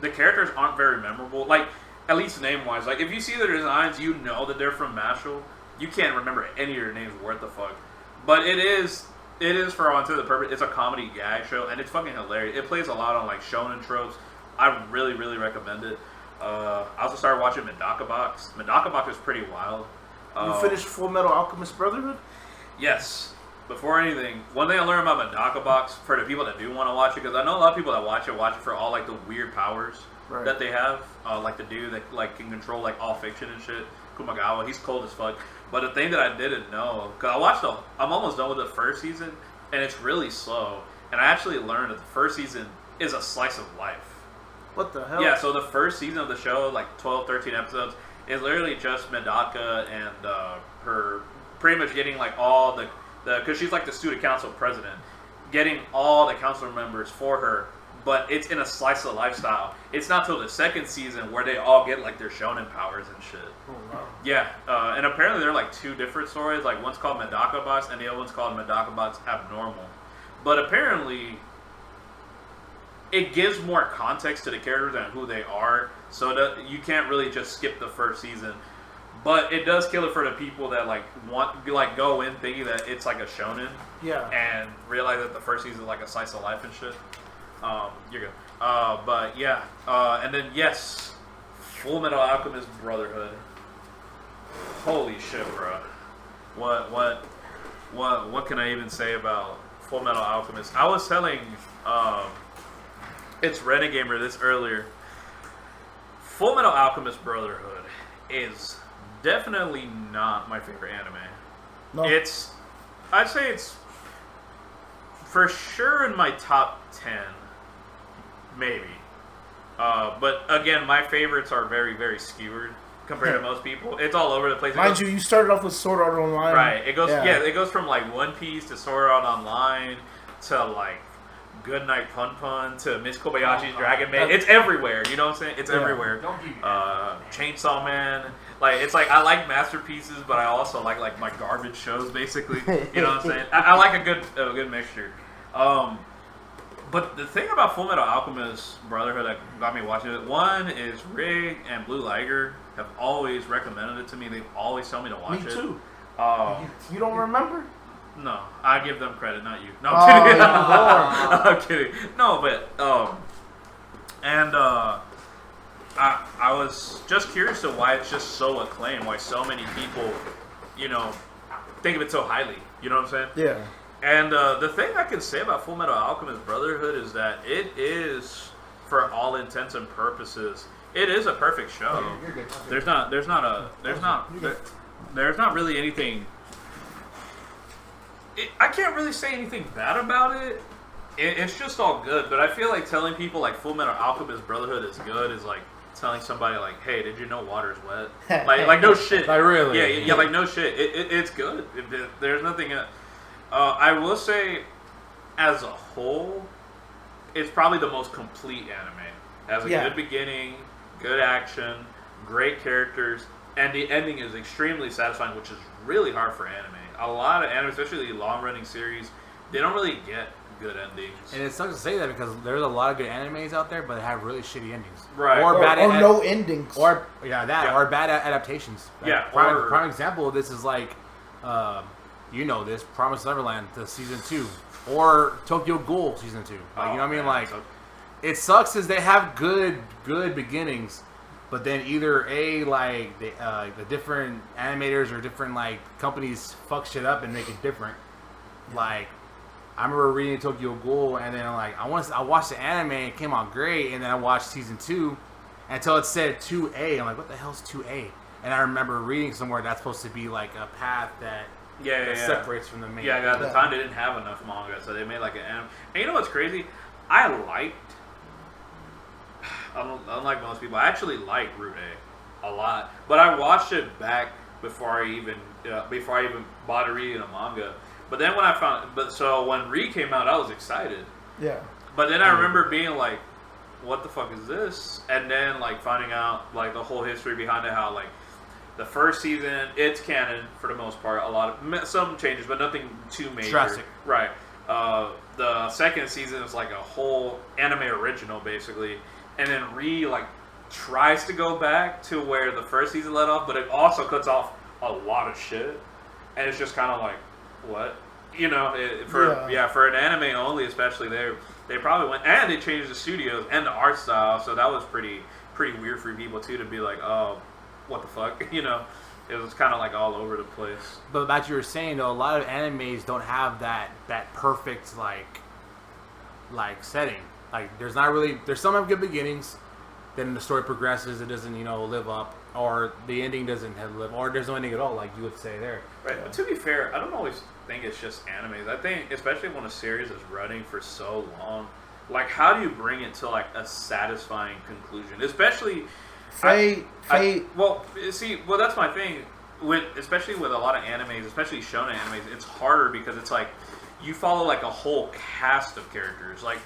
the characters aren't very memorable. Like, at least name-wise. Like, if you see their designs, you know that they're from Mashal. You can't remember any of their names worth the fuck. But it is for all intents and purposes, it's a comedy gag show, and it's fucking hilarious. It plays a lot on, like, shonen tropes. I really, really recommend it. I also started watching Medaka Box. Medaka Box is pretty wild. You finished Full Metal Alchemist Brotherhood? Yes. Before anything, one thing I learned about Medaka Box, for the people that do want to watch it, because I know a lot of people that watch it for all like the weird powers that they have, like the dude that like can control like all fiction and shit. Kumagawa, he's cold as fuck. But the thing that I didn't know, because I'm almost done with the first season, and it's really slow. And I actually learned that the first season is a slice of life. What the hell? Yeah, so the first season of the show, like 12, 13 episodes, is literally just Medaka and her pretty much getting like all because she's like the student council president, getting all the council members for her, but it's in a slice of lifestyle. It's not till the second season where they all get like their shonen powers and shit. Oh wow. Yeah, and apparently they're like 2 different stories. Like one's called Medaka Box and the other one's called Medaka Box Abnormal. But apparently, it gives more context to the characters and who they are, so that you can't really just skip the first season. But it does kill it for the people that go in thinking that it's like a shonen, and realize that the first season is like a slice of life and shit. You're good. But yeah, and then yes, Full Metal Alchemist Brotherhood. Holy shit, bro. What can I even say about Full Metal Alchemist? I was telling it's Renegamer this earlier. Full Metal Alchemist Brotherhood is definitely not my favorite anime. No. I'd say it's for sure in my top 10, maybe. But again, my favorites are very, very skewered compared to most people. It's all over the place. Mind you, you started off with Sword Art Online. Right. It goes from like One Piece to Sword Art Online to like Goodnight Pun Pun to Miss Kobayashi's Dragon Maid. It's everywhere. You know what I'm saying? It's everywhere. Don't give me Chainsaw Man. Like it's like I like masterpieces, but I also like my garbage shows. Basically, you know what I'm saying? I like a good mixture. But the thing about Full Metal Alchemist Brotherhood that got me watching it, one is Rig and Blue Liger have always recommended it to me. They've always told me to watch it. Me too. You don't remember? No, I give them credit, not you. No, I'm kidding. I'm kidding. No, but I was just curious to why it's just so acclaimed, why so many people, think of it so highly. You know what I'm saying? Yeah. And the thing I can say about Full Metal Alchemist Brotherhood is that it is, for all intents and purposes, it is a perfect show. You're good. There's not really anything. I can't really say anything bad about it. It's just all good. But I feel like telling people like Full Metal Alchemist Brotherhood is good is like telling somebody like, hey, did you know water's wet? like no shit. Like really? Yeah, like no shit. It's good. There's nothing. I will say, as a whole, it's probably the most complete anime. It has a good beginning, good action, great characters, and the ending is extremely satisfying, which is really hard for anime. A lot of anime, especially long-running series, they don't really get good endings. And it sucks to say that because there's a lot of good animes out there, but they have really shitty endings. Right. Or no endings. Or bad adaptations. Like, prime example of this is like, this Promised Neverland to season 2, or Tokyo Ghoul season 2. Like, you know what I mean? Like, it sucks is they have good beginnings, but then either the different animators or different like companies fuck shit up and make it different. Like, I remember reading Tokyo Ghoul, and then I watched the anime, it came out great, and then I watched season 2 until it said 2A. I'm like, what the hell's 2A? And I remember reading somewhere that's supposed to be like a path that separates from the main. Yeah, at the time they didn't have enough manga, so they made like an anime. And you know what's crazy? Unlike most people, I actually liked Rude a lot. But I watched it back before I even bothered reading a manga. But then when Re came out, I was excited. Yeah. But then I remember being like, what the fuck is this? And then like finding out like the whole history behind it, how like the first season, it's canon for the most part. Some changes, but nothing too major. Drastic. Right. The second season is like a whole anime original, basically. And then Re like tries to go back to where the first season let off, but it also cuts off a lot of shit. And it's just kind of like, what? For an anime only, especially they probably went, and they changed the studios and the art style, so that was pretty weird for people too to be like, oh, what the fuck, It was kind of like all over the place. But like you were saying though, a lot of animes don't have that perfect like setting. Like there's some have good beginnings, then the story progresses, it doesn't live up, or the ending doesn't live, or there's no ending at all, like you would say there. Right. But to be fair, I don't always think it's just animes. I think especially when a series is running for so long, like how do you bring it to like a satisfying conclusion? Especially that's my thing. Especially with a lot of animes, especially shonen animes, it's harder because it's like you follow like a whole cast of characters. Like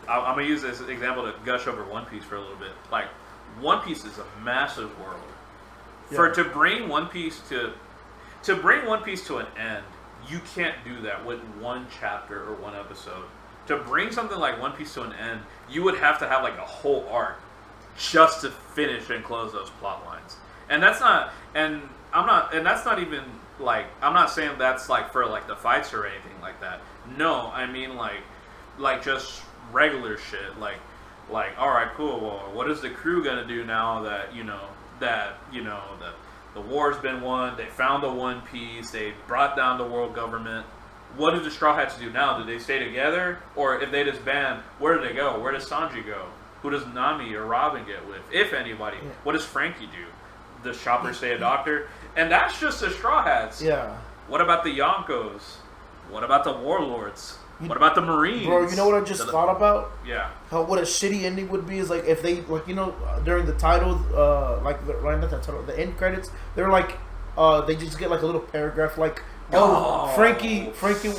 I'm gonna use this example to gush over One Piece for a little bit. Like One Piece is a massive world. Yeah. To bring One Piece to an end, you can't do that with one chapter or one episode. To bring something like One Piece to an end, you would have to have like a whole arc just to finish and close those plot lines. And that's not even like, I'm not saying that's like for like the fights or anything like that. No, I mean like just regular shit. Like all right, cool. Well, what is the crew gonna do now that the war's been won. They found the One Piece. They brought down the world government. What do the Straw Hats do now? Do they stay together? Or if they disband, where do they go? Where does Sanji go? Who does Nami or Robin get with, if anybody? Yeah. What does Frankie do? Does Chopper stay a doctor? And that's just the Straw Hats. Yeah. What about the Yonkos? What about the Warlords? What about the Marines? Bro, you know what I just thought about? Yeah. How what a shitty ending would be is like if they during the title the end credits, they're like they just get like a little paragraph like Frankie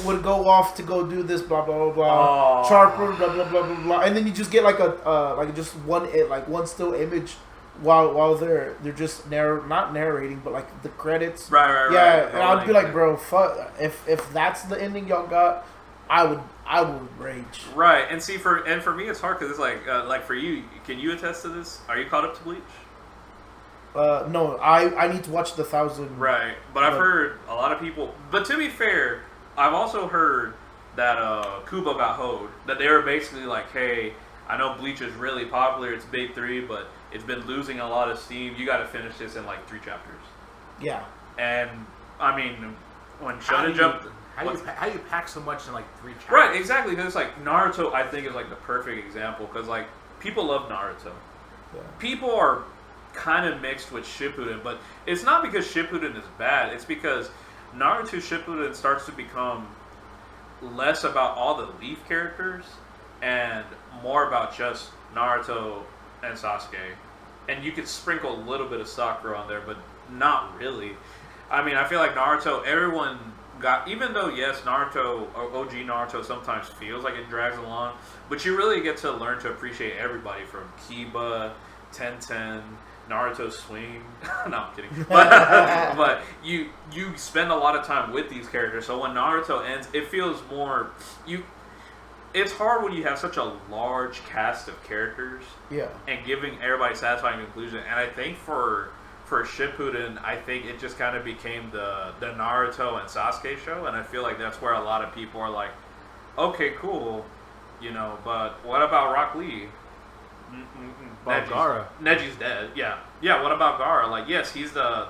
would go off to go do this blah blah blah blah Chopper blah blah blah blah blah, and then you just get like a just one still image while they're just not narrating but like the credits. Right. Yeah, and I'd be like, bro, fuck, if that's the ending y'all got, I would rage. Right, and see, for me, it's hard because it's like for you, can you attest to this? Are you caught up to Bleach? No, I need to watch the 1,000. Right, but I've heard a lot of people. But to be fair, I've also heard that Kubo got hoed. That they were basically like, hey, I know Bleach is really popular. It's big 3, but it's been losing a lot of steam. You got to finish this in like 3 chapters. Yeah. And I mean, when Shonen Jump. How do you pack so much in like 3 chapters? Right, exactly. Because like Naruto, I think is like the perfect example. Because like people love Naruto. Yeah. People are kind of mixed with Shippuden, but it's not because Shippuden is bad. It's because Naruto Shippuden starts to become less about all the leaf characters and more about just Naruto and Sasuke. And you could sprinkle a little bit of Sakura on there, but not really. I mean, I feel like Naruto, everyone got, even though yes, Naruto or OG Naruto sometimes feels like it drags along, but you really get to learn to appreciate everybody from Kiba, Tenten, Naruto Swing. No, I'm kidding. But you spend a lot of time with these characters, so when Naruto ends, it feels more it's hard when you have such a large cast of characters. Yeah. And giving everybody a satisfying conclusion. And I think for Shippuden, I think it just kind of became the Naruto and Sasuke show, and I feel like that's where a lot of people are like, okay, cool, but what about Rock Lee? Neji's dead. Yeah. What about Gaara? Like, yes, he's the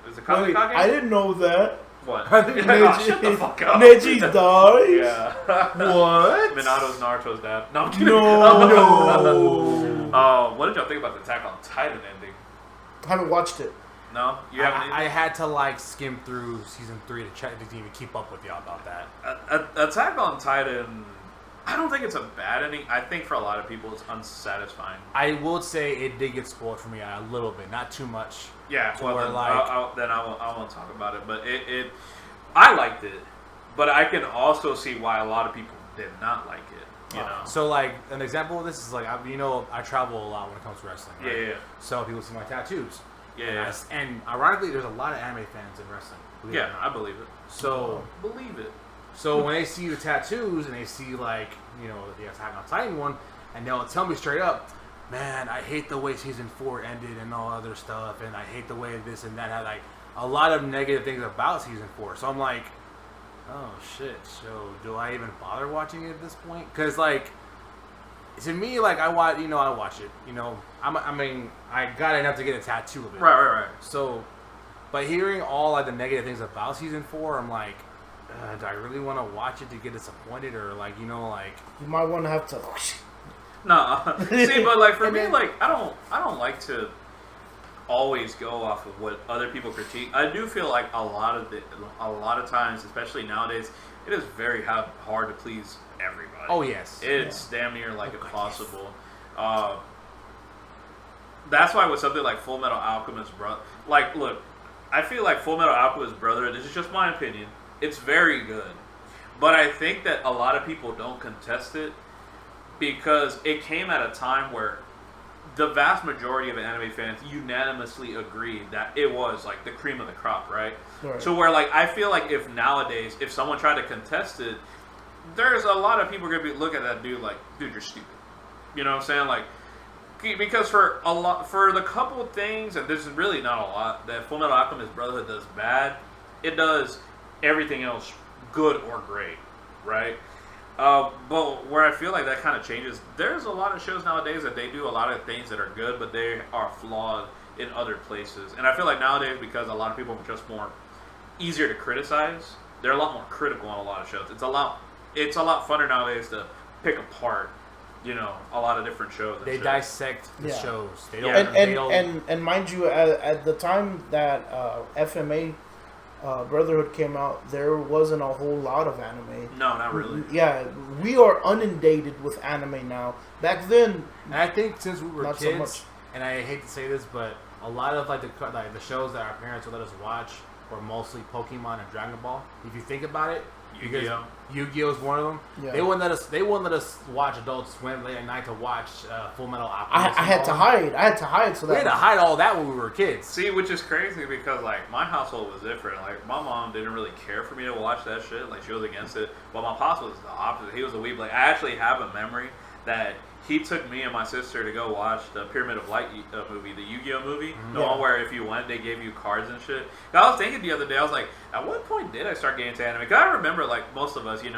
Kazekage? I didn't know that. What? I think shut the fuck up. Neji's died? Yeah. What? Minato's Naruto's dad. No, I'm kidding. No. What did y'all think about the Attack on Titan ending? I haven't watched it. No? You haven't? I had to skim through season 3 to even keep up with y'all about that. Attack on Titan, I don't think it's a bad ending. I think for a lot of people it's unsatisfying. I will say it did get spoiled for me a little bit, not too much. Yeah, well, then I won't talk about it. But I liked it, but I can also see why a lot of people did not like it. You know. So an example of this is I travel a lot when it comes to wrestling. Right? Yeah. So people see my tattoos. Yeah. And ironically, there's a lot of anime fans in wrestling. Yeah, I believe it. So believe it. So when they see the tattoos and they see the Attack on Titan one, and they'll tell me straight up, man, I hate the way season 4 ended and all other stuff, and I hate the way this and that had a lot of negative things about season 4. So I'm like, oh shit. So do I even bother watching it at this point? Because to me, I watch it. I got enough to get a tattoo of it. Right. So, but hearing all the negative things about season 4, I'm like, do I really want to watch it to get disappointed, or you might want to have to. No, see, but for me, I don't like to always go off of what other people critique. I do feel like a lot of times, especially nowadays, it is very hard to please everybody. Oh yes, it's damn near impossible. That's why with something like Full Metal Alchemist, look, I feel like Full Metal Alchemist Brotherhood, this is just my opinion, it's very good. But I think that a lot of people don't contest it because it came at a time where the vast majority of anime fans unanimously agreed that it was the cream of the crop, right? So where I feel like if nowadays, if someone tried to contest it, there's a lot of people going to be looking at that dude dude, you're stupid. You know what I'm saying? Because for the couple things, and this is really not a lot, that Fullmetal Alchemist Brotherhood does bad, it does everything else good or great, right? But where I feel like that kind of changes, there's a lot of shows nowadays that they do a lot of things that are good, but they are flawed in other places. And I feel like nowadays, because a lot of people are just more easier to criticize, they're a lot more critical on a lot of shows. It's a lot funner nowadays to pick apart, a lot of different shows. They dissect the shows. They don't. And mind you, at the time that FMA Brotherhood came out, there wasn't a whole lot of anime. No, not really. Yeah, we are inundated with anime now. Back then, and I think since we were not kids, so much. and I hate to say this, but a lot of the shows that our parents would let us watch were mostly Pokemon and Dragon Ball. If you think about it, Yu-Gi-Oh is one of them. Yeah. They wouldn't let us watch Adult Swim late at night to watch Full Metal Alchemist. I had to hide. So we had to hide all that when we were kids. See, which is crazy because my household was different. My mom didn't really care for me to watch that shit. She was against it. But my pops was the opposite. He was a weeb. I actually have a memory that he took me and my sister to go watch the Pyramid of Light movie, the Yu-Gi-Oh movie. The one where if you went, they gave you cards and shit. I was thinking the other day, I was like, at what point did I start getting into anime? Because I remember, most of us, I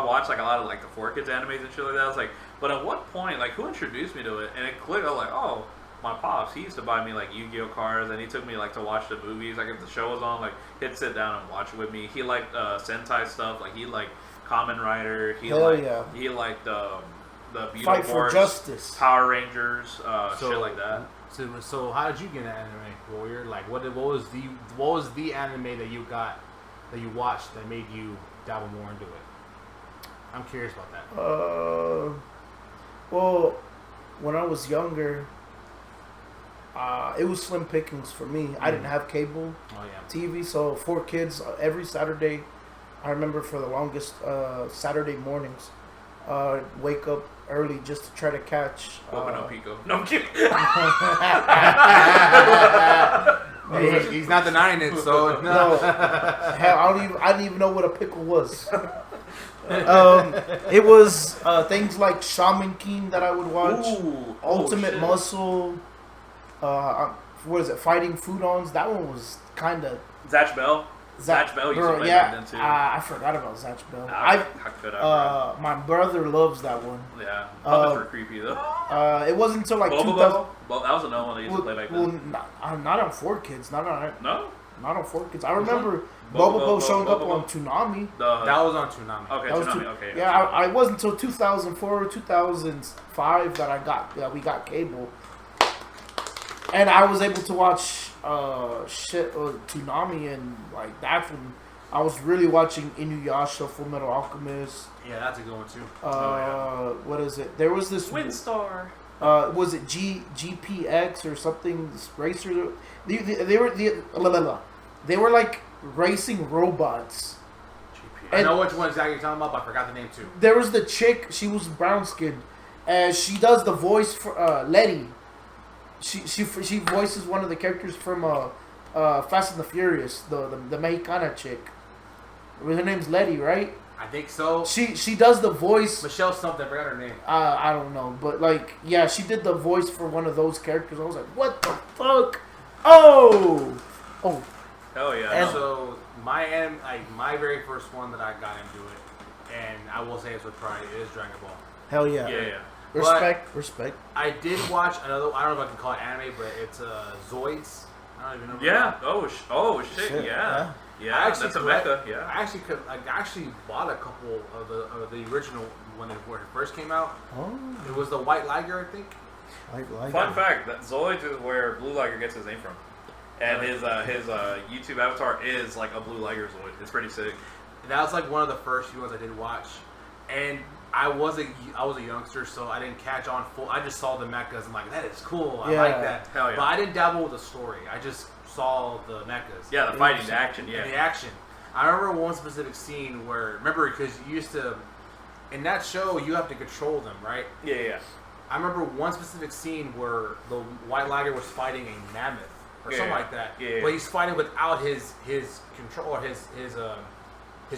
watched, a lot of, the 4Kids animes and shit like that. I was like, but at what point, who introduced me to it? And it clicked. I was like, oh, my pops, he used to buy me, Yu-Gi-Oh cards, and he took me, to watch the movies. If the show was on, he'd sit down and watch it with me. He liked Sentai stuff. He liked Kamen Rider. He liked the Beetleborgs, Fight for Justice, Power Rangers, shit like that. So how did you get into anime, Warrior? What was the anime that you watched that made you dabble more into it? I'm curious about that. Well, when I was younger, it was slim pickings for me. I didn't have cable TV, so 4Kids every Saturday. I remember for the longest Saturday mornings, wake up early just to try to catch. Pico. No, I'm kidding. He's not denying it, so no. Hell, I didn't even know what a pickle was. It was things like Shaman King that I would watch. Ultimate Muscle. What is it? Fighting Foodons. That one was kind of. Zatch Bell. Zatch Bell used to play then too. I forgot about Zatch Bell. My brother loves that one. Yeah, puppets were creepy though. It wasn't until 2000. Well, that was another one they used to play back then. Well, not on 4Kids. Not on 4Kids. I remember Bobo showing up on Toonami. That was on Toonami. Okay, Toonami. Okay. Yeah, I wasn't until 2004, 2005 that we got cable, and I was able to watch Toonami, and that's when I was really watching Inuyasha, Full Metal Alchemist. Yeah, that's a good one too. What is it? There was this Windstar. Was it GPX or something? Racer. They were like racing robots. I know which one exactly you're talking about, but I forgot the name too. There was the chick. She was brown skinned, and she does the voice for Letty. She voices one of the characters from Fast and the Furious, the Mexicana chick. Her name's Letty, right? I think so. She does the voice. Michelle something. I forgot her name. I don't know, but she did the voice for one of those characters. I was like, what the fuck? Oh. Hell yeah. And so my very first one that I got into it, and I will say it's with pride, is Dragon Ball. Hell yeah. Yeah. Respect. I did watch another. I don't know if I can call it anime, but it's Zoids. I don't even know. Yeah. Oh shit. Yeah. Yeah. That's a mecha. Yeah. I actually bought a couple of the original when it first came out. Oh. It was the White Liger, I think. Fun fact: that Zoids is where Blue Liger gets his name from, and his YouTube avatar is a Blue Liger Zoid. It's pretty sick. That was one of the first ones I did watch, and I was a youngster, so I didn't catch on full. I just saw the mechas. I'm like, that is cool. I like that. Hell yeah. But I didn't dabble with the story. I just saw the mechas. Yeah, the fighting, the action. Yeah, the action. I remember one specific scene because you used to, in that show, you have to control them, right? Yeah. I remember one specific scene where the White Liger was fighting a mammoth or something like that. Yeah. But he's fighting without his control or his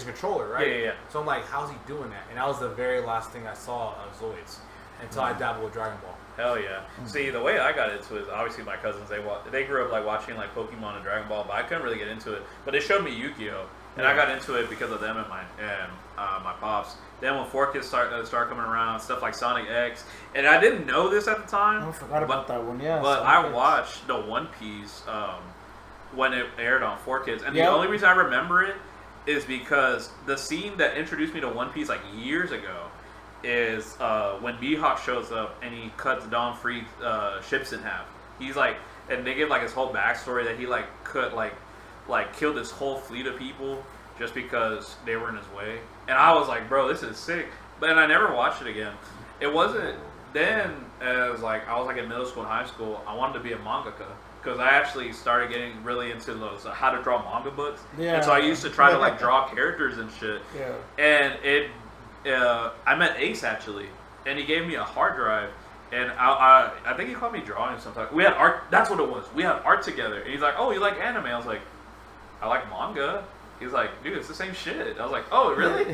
controller, right? Yeah. So I'm like, how's he doing that? And that was the very last thing I saw of Zoids until I dabbled with Dragon Ball. Hell yeah. See, the way I got into it is obviously my cousins, they grew up watching Pokemon and Dragon Ball, but I couldn't really get into it. But they showed me Yu-Gi-Oh! and I got into it because of them and my pops. Then when 4Kids started coming around, stuff like Sonic X, and I didn't know this at the time. I forgot about that one. Yeah, but I watched the One Piece when it aired on 4Kids, and the only reason I remember it is because the scene that introduced me to One Piece like years ago is when Mihawk shows up and he cuts Don Freed's ships in half. He's like, and they give like his whole backstory that he like could like killed this whole fleet of people just because they were in his way. And I was like, bro, this is sick. But then I never watched it again. It wasn't then as like I was like in middle school and high school. I wanted to be a mangaka because I actually started getting really into those how to draw manga books. Yeah. And so I used to try to like draw characters and shit. Yeah. And I met Ace actually, and he gave me a hard drive. And I think he called me drawing sometimes. We had art. That's what it was. We had art together. And he's like, "Oh, you like anime?" I was like, "I like manga." He's like, "Dude, it's the same shit." I was like, "Oh, really?"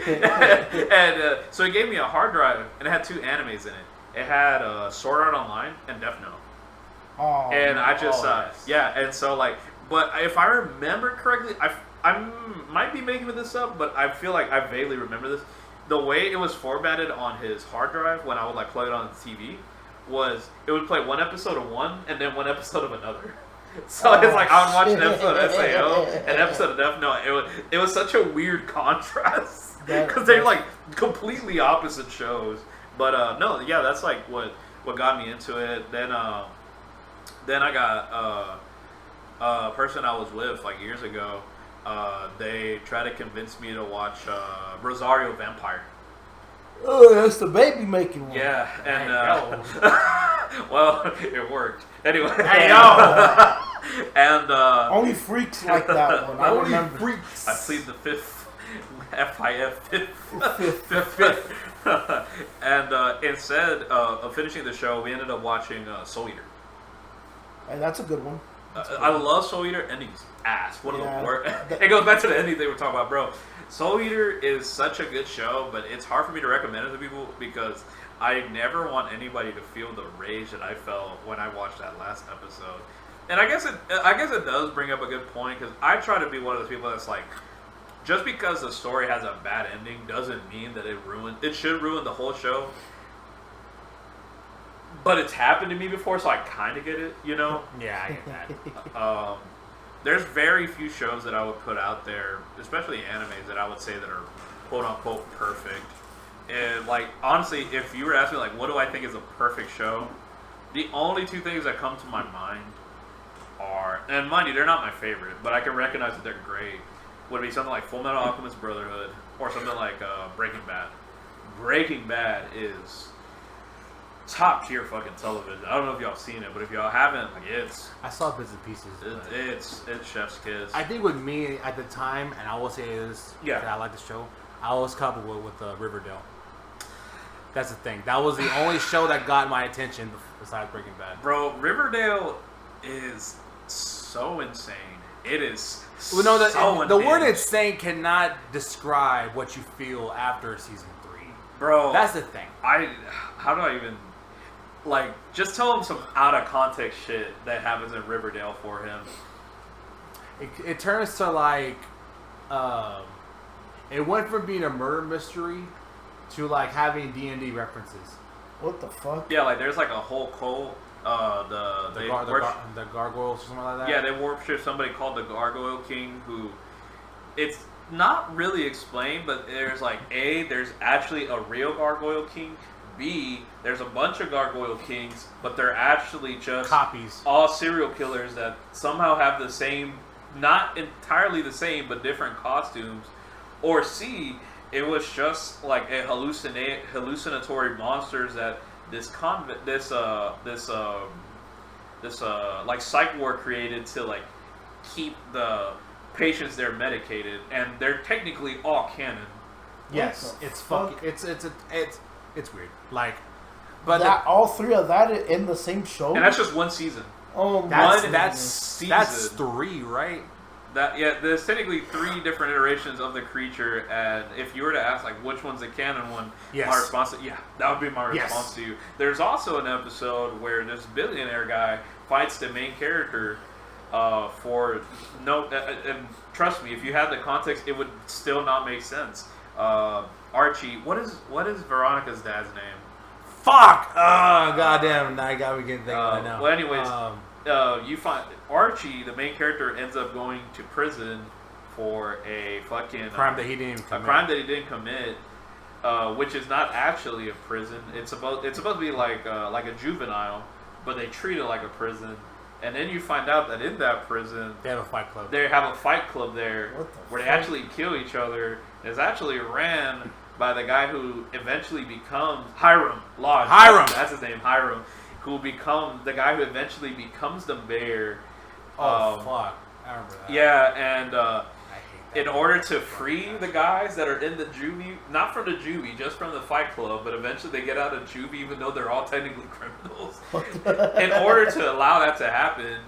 And so he gave me a hard drive, and it had 2 animes in it. It had Sword Art Online and Death Note. Oh. And I just and so like, but if I remember correctly, I might be making this up, but I feel like I vaguely remember this. The way it was formatted on his hard drive when I would like plug it on the TV was it would play one episode of one and then one episode of another. So it's like I was watching an episode of SAO and an episode of Death Note. It was such a weird contrast because they're like completely opposite shows. But no, yeah, that's like what got me into it. Then I got a person I was with like years ago. They tried to convince me to watch Rosario Vampire. Oh, that's the baby making one. Yeah, and well, it worked. Anyway, and only freaks like that one. I remember. Freaks. I plead the fifth, fifth. And instead of finishing the show, we ended up watching Soul Eater. Hey, that's a good one. I love Soul Eater. Ending's ass. One of the worst. It goes back to the ending they were talking about, bro. Soul Eater is such a good show, but it's hard for me to recommend it to people because I never want anybody to feel the rage that I felt when I watched that last episode. And I guess it does bring up a good point because I try to be one of those people that's like, just because the story has a bad ending doesn't mean that it should ruin the whole show. But it's happened to me before, so I kind of get it, you know? Yeah, I get that. There's very few shows that I would put out there, especially animes, that I would say that are quote-unquote perfect. And, like, honestly, if you were to ask me, like, what do I think is a perfect show? The only 2 things that come to my mind are, and mind you, they're not my favorite, but I can recognize that they're great, would be something like Full Metal Alchemist Brotherhood, or something like Breaking Bad. Breaking Bad is top tier fucking television. I don't know if y'all seen it, but if y'all haven't, like I saw bits and pieces. It's chef's kiss. I think with me at the time, and I will say this, that I like the show. I was coupled with Riverdale. That's the thing. That was the only show that got my attention besides Breaking Bad. Bro, Riverdale is so insane. It is. The word insane cannot describe what you feel after season 3. Bro, that's the thing. How do I even? Like, just tell him some out of context shit that happens in Riverdale for him. It turns to like, it went from being a murder mystery to like having D&D references. What the fuck? Yeah, like there's like a whole cult. The gargoyles or something like that. Yeah, they worship somebody called the Gargoyle King, who it's not really explained, but there's like there's actually a real Gargoyle King. B, there's a bunch of Gargoyle Kings, but they're actually just copies. All serial killers that somehow have the same, not entirely the same, but different costumes. Or C, it was just like a hallucinatory monsters that this like psych ward created to like keep the patients there medicated, and they're technically all canon. Yes, it's fucking it's weird. Like, but that all 3 of that in the same show, and that's just one season. Oh, that's 3, right? There's technically 3 different iterations of the creature, and if you were to ask like which one's the canon one, my response that would be my response to you. There's also an episode where this billionaire guy fights the main character for no. And trust me, if you had the context, it would still not make sense. Archie, what is Veronica's dad's name? Fuck! Oh, goddamn! I got me getting right now. Well, anyways, you find Archie, the main character, ends up going to prison for a fucking crime that he didn't commit. A crime that he didn't commit, which is not actually a prison. It's supposed to be like a juvenile, but they treat it like a prison. And then you find out that in that prison, they have a fight club. They have a fight club there where they actually kill each other. It's actually ran by the guy who eventually becomes Hiram Lodge. That's his name, Hiram. Who become the guy who eventually becomes the mayor. Oh fuck! I remember that. Yeah, and in order to free the guys that are in the juvie, not from the juvie, just from the fight club, but eventually they get out of juvie even though they're all technically criminals. In order to allow that to happen,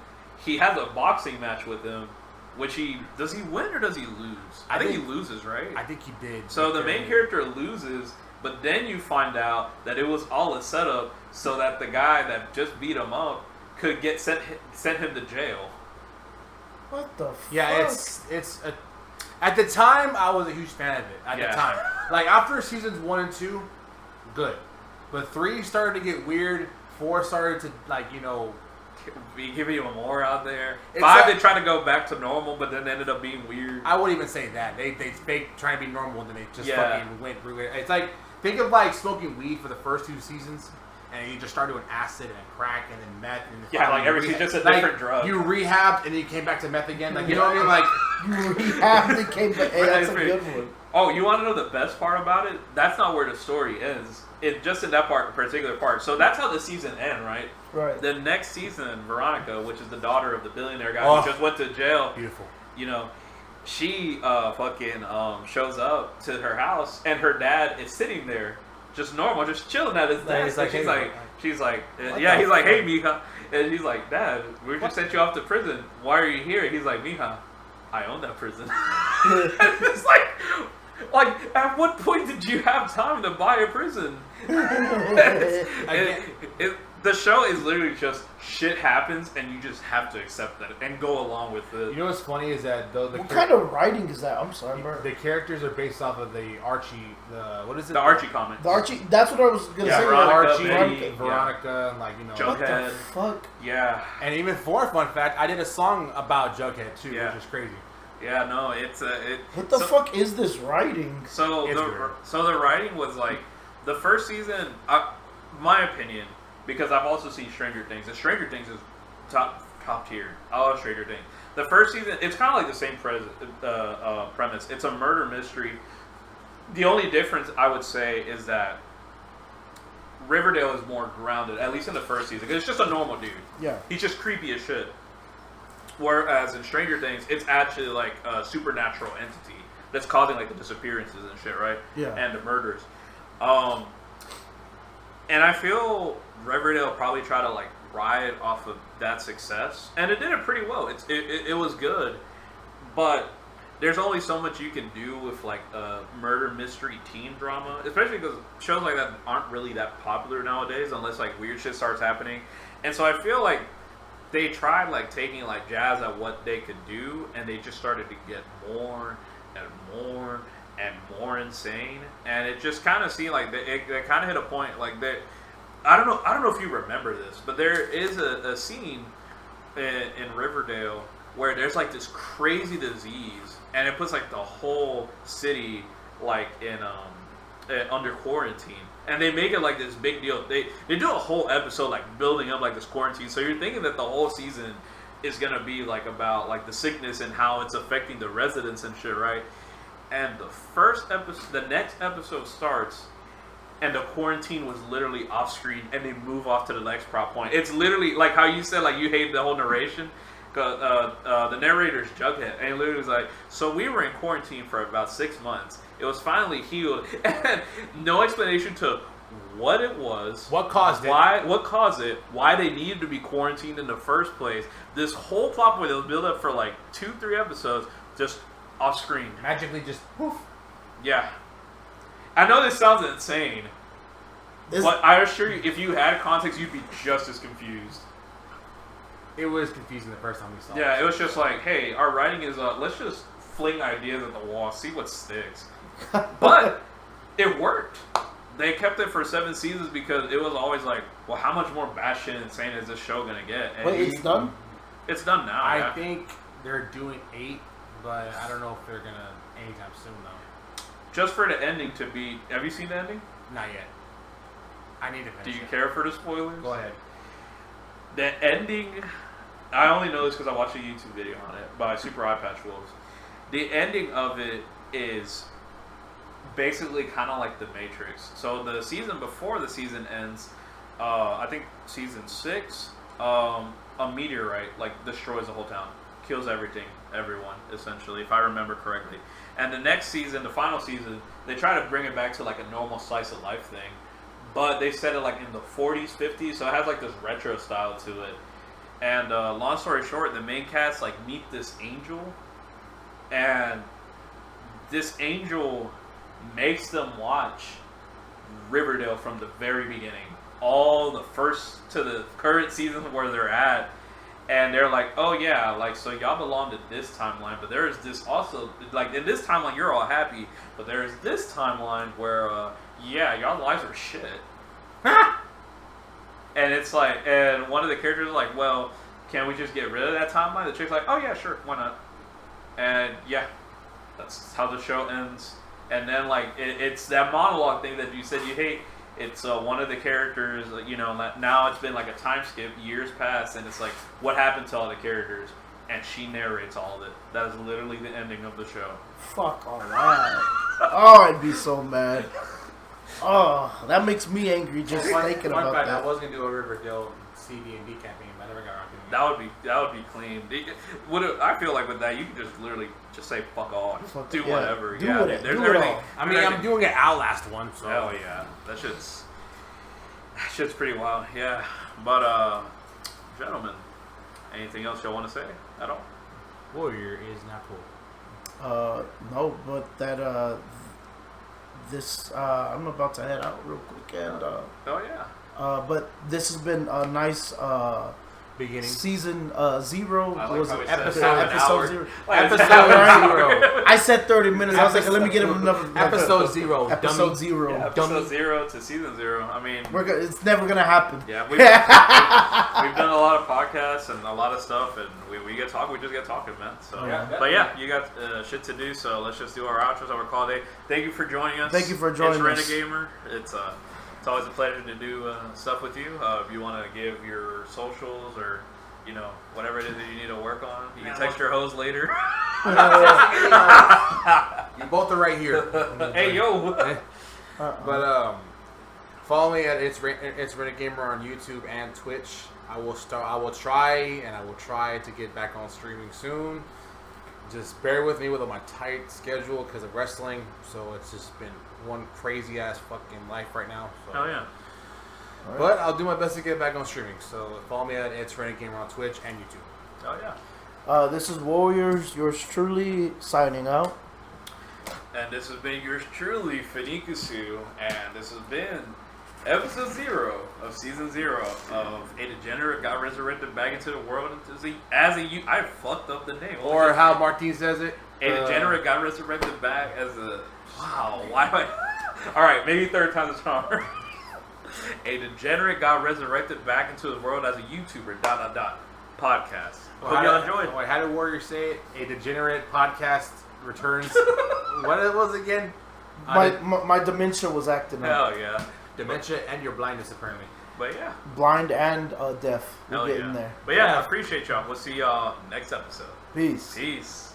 he has a boxing match with them, which does he win or does he lose? I think he loses, right? I think he did. So the main character loses, but then you find out that it was all a setup so that the guy that just beat him up could get sent him to jail. What the fuck? Yeah, it's a... At the time, I was a huge fan of it. At the time. Like, after seasons 1 and 2, good. But 3 started to get weird. 4 started to, be giving you more out there. 5, they tried to go back to normal, but then ended up being weird. I wouldn't even say that. They faked trying to be normal, and then they just fucking went. It's like, think of like smoking weed for the first 2 seasons, and you just start doing acid and crack and then meth. And like every season, just a different drug. You rehabbed, and then you came back to meth again. Like, you know what I mean? Like, you rehabbed and came back. Hey, that's a good one. Oh, you want to know the best part about it? That's not where the story ends. Just in that particular part. So that's how the season ends, right? Right. The next season, Veronica, which is the daughter of the billionaire guy who just went to jail. Beautiful. She shows up to her house, and her dad is sitting there, just normal, just chilling at his desk. He's like, he's like, hey, mija. And he's like, Dad, we just sent you off to prison. Why are you here? And he's like, mija, I own that prison. And it's like, at what point did you have time to buy a prison? The show is literally just shit happens, and you just have to accept that and go along with it. You know what's funny is that what kind of writing is that? I'm sorry, bro. The characters are based off of the Archie. What is it? The Archie comics. The Archie. That's what I was gonna say. Veronica, and Jughead. What the fuck? Yeah. And even for a fun fact, I did a song about Jughead too, which is crazy. Yeah, no, it's What the fuck is this writing? So the writing was like the first season. My opinion, because I've also seen Stranger Things, and Stranger Things is top tier. I love Stranger Things. The first season, it's kind of like the same premise. It's a murder mystery. The only difference I would say is that Riverdale is more grounded, at least in the first season, because it's just a normal dude. Yeah. He's just creepy as shit. Whereas in Stranger Things, it's actually like a supernatural entity that's causing like the disappearances and shit, right? Yeah. And the murders. And I feel Riverdale probably tried to like ride off of that success, and it did it pretty well. It was good, but there's only so much you can do with like a murder mystery teen drama, especially because shows like that aren't really that popular nowadays unless like weird shit starts happening. And so I feel like they tried like taking like jazz at what they could do, and they just started to get more and more and more insane, and it just kind of seemed like they kind of hit a point like that. I don't know if you remember this, but there is a scene in Riverdale where there's like this crazy disease, and it puts like the whole city like in under quarantine, and they make it like this big deal. They do a whole episode like building up like this quarantine, so you're thinking that the whole season is gonna be like about like the sickness and how it's affecting the residents and shit, right? And the next episode starts, and the quarantine was literally off screen, and they move off to the next plot point. It's literally like how you said, like you hate the whole narration. The narrator's Jughead, and he literally was like, so we were in quarantine for about 6 months. It was finally healed, and no explanation to what it was, what caused it, why they needed to be quarantined in the first place. This whole plot point that was built up for like 2-3 episodes, just off screen, magically just poof. Yeah, I know this sounds insane, but I assure you, if you had context, you'd be just as confused. It was confusing the first time we saw it. Yeah, it was just like, hey, our writing is let's just fling ideas at the wall, see what sticks. But it worked. They kept it for 7 seasons because it was always like, well, how much more batshit insane is this show gonna get? And Wait, it's done? It's done now. I think they're doing 8, but I don't know if they're gonna anytime soon though. Just for the ending to be. Have you seen the ending? Not yet. I need to finish. Do you it. care for the spoilers? Go ahead. The ending. I only know this because I watched a YouTube video on it by Super Eye Patch Wolves. The ending of it is basically kind of like The Matrix. So the season before the season ends, I think season 6, a meteorite like destroys the whole town, kills everyone essentially, if I remember correctly. And the next season, the final season, they try to bring it back to like a normal slice of life thing, but they set it like in the 40s, 50s, so it has like this retro style to it. And long story short, the main cast like meet this angel, and this angel makes them watch Riverdale from the very beginning, all the first to the current season where they're at, and they're like, oh yeah, like, so y'all belong to this timeline, but there's this also, like, in this timeline you're all happy, but there's this timeline where yeah, y'all lives are shit. And it's like, and one of the characters is like, well, can we just get rid of that timeline? The chick's like, oh yeah, sure, why not? And yeah, that's how the show ends. And then like it's that monologue thing that you said you hate. It's one of the characters, you know, now it's been like a time skip, years past, and it's like, what happened to all the characters? And she narrates all of it. That is literally the ending of the show. Fuck all that. Oh, I'd be so mad. Oh, that makes me angry just thinking about that. I was gonna do a Riverdale CD&D campaign, but I never got around to it. That would be clean. I feel like with that, you can just literally just say fuck all, do whatever. Do yeah, it. there's Do everything. it all. I mean, I'm doing an Outlast one, so. Hell yeah, that shit's pretty wild. Yeah, but gentlemen, anything else y'all want to say at all? Warrior is not cool. No, but that this I'm about to head out real quick, and oh yeah. But this has been a nice beginning. Season 0. I like Was how it we said episode 0? Episode 0. I said 30 minutes. I was like, let me get him another. Episode 0. Episode 0. Yeah, episode 0 to season 0. I mean, it's never gonna happen. Yeah, we've done a lot of podcasts and a lot of stuff, and we get talking. We just get talking, man. So, but yeah, you got shit to do. So let's just do our outros, our call day. Thank you for joining us. Thank you for joining us. It's Renagamer. It's always a pleasure to do stuff with you. If you want to give your socials or, you know, whatever it is that you need to work on, you can text your hoes later. You both are right here. Hey, yo. But follow me at It's Renagamer on YouTube and Twitch. I will try to get back on streaming soon. Just bear with me with my tight schedule because of wrestling. So it's just been one crazy ass fucking life right now. So. Oh yeah. Right. But I'll do my best to get back on streaming. So follow me at It's Renagamer on Twitch and YouTube. Oh yeah. This is Warriors, yours truly, signing out. And this has been yours truly, Fenikkusu, and this has been episode 0 of season 0 of A Degenerate got resurrected back into the world I fucked up the name. Or how Martin says it. A Degenerate got resurrected back as a... Wow, why am I... Alright, maybe third time's a charm. A Degenerate got resurrected back into the world as a YouTuber, ... podcast. Hope y'all enjoyed. Wait, how did Warrior say it? A Degenerate podcast returns. What it was again? My dementia was acting up. Hell yeah. Dementia and your blindness, apparently. But yeah. Blind and deaf. We're Hell getting yeah. there. But yeah, I appreciate y'all. We'll see y'all next episode. Peace. Peace.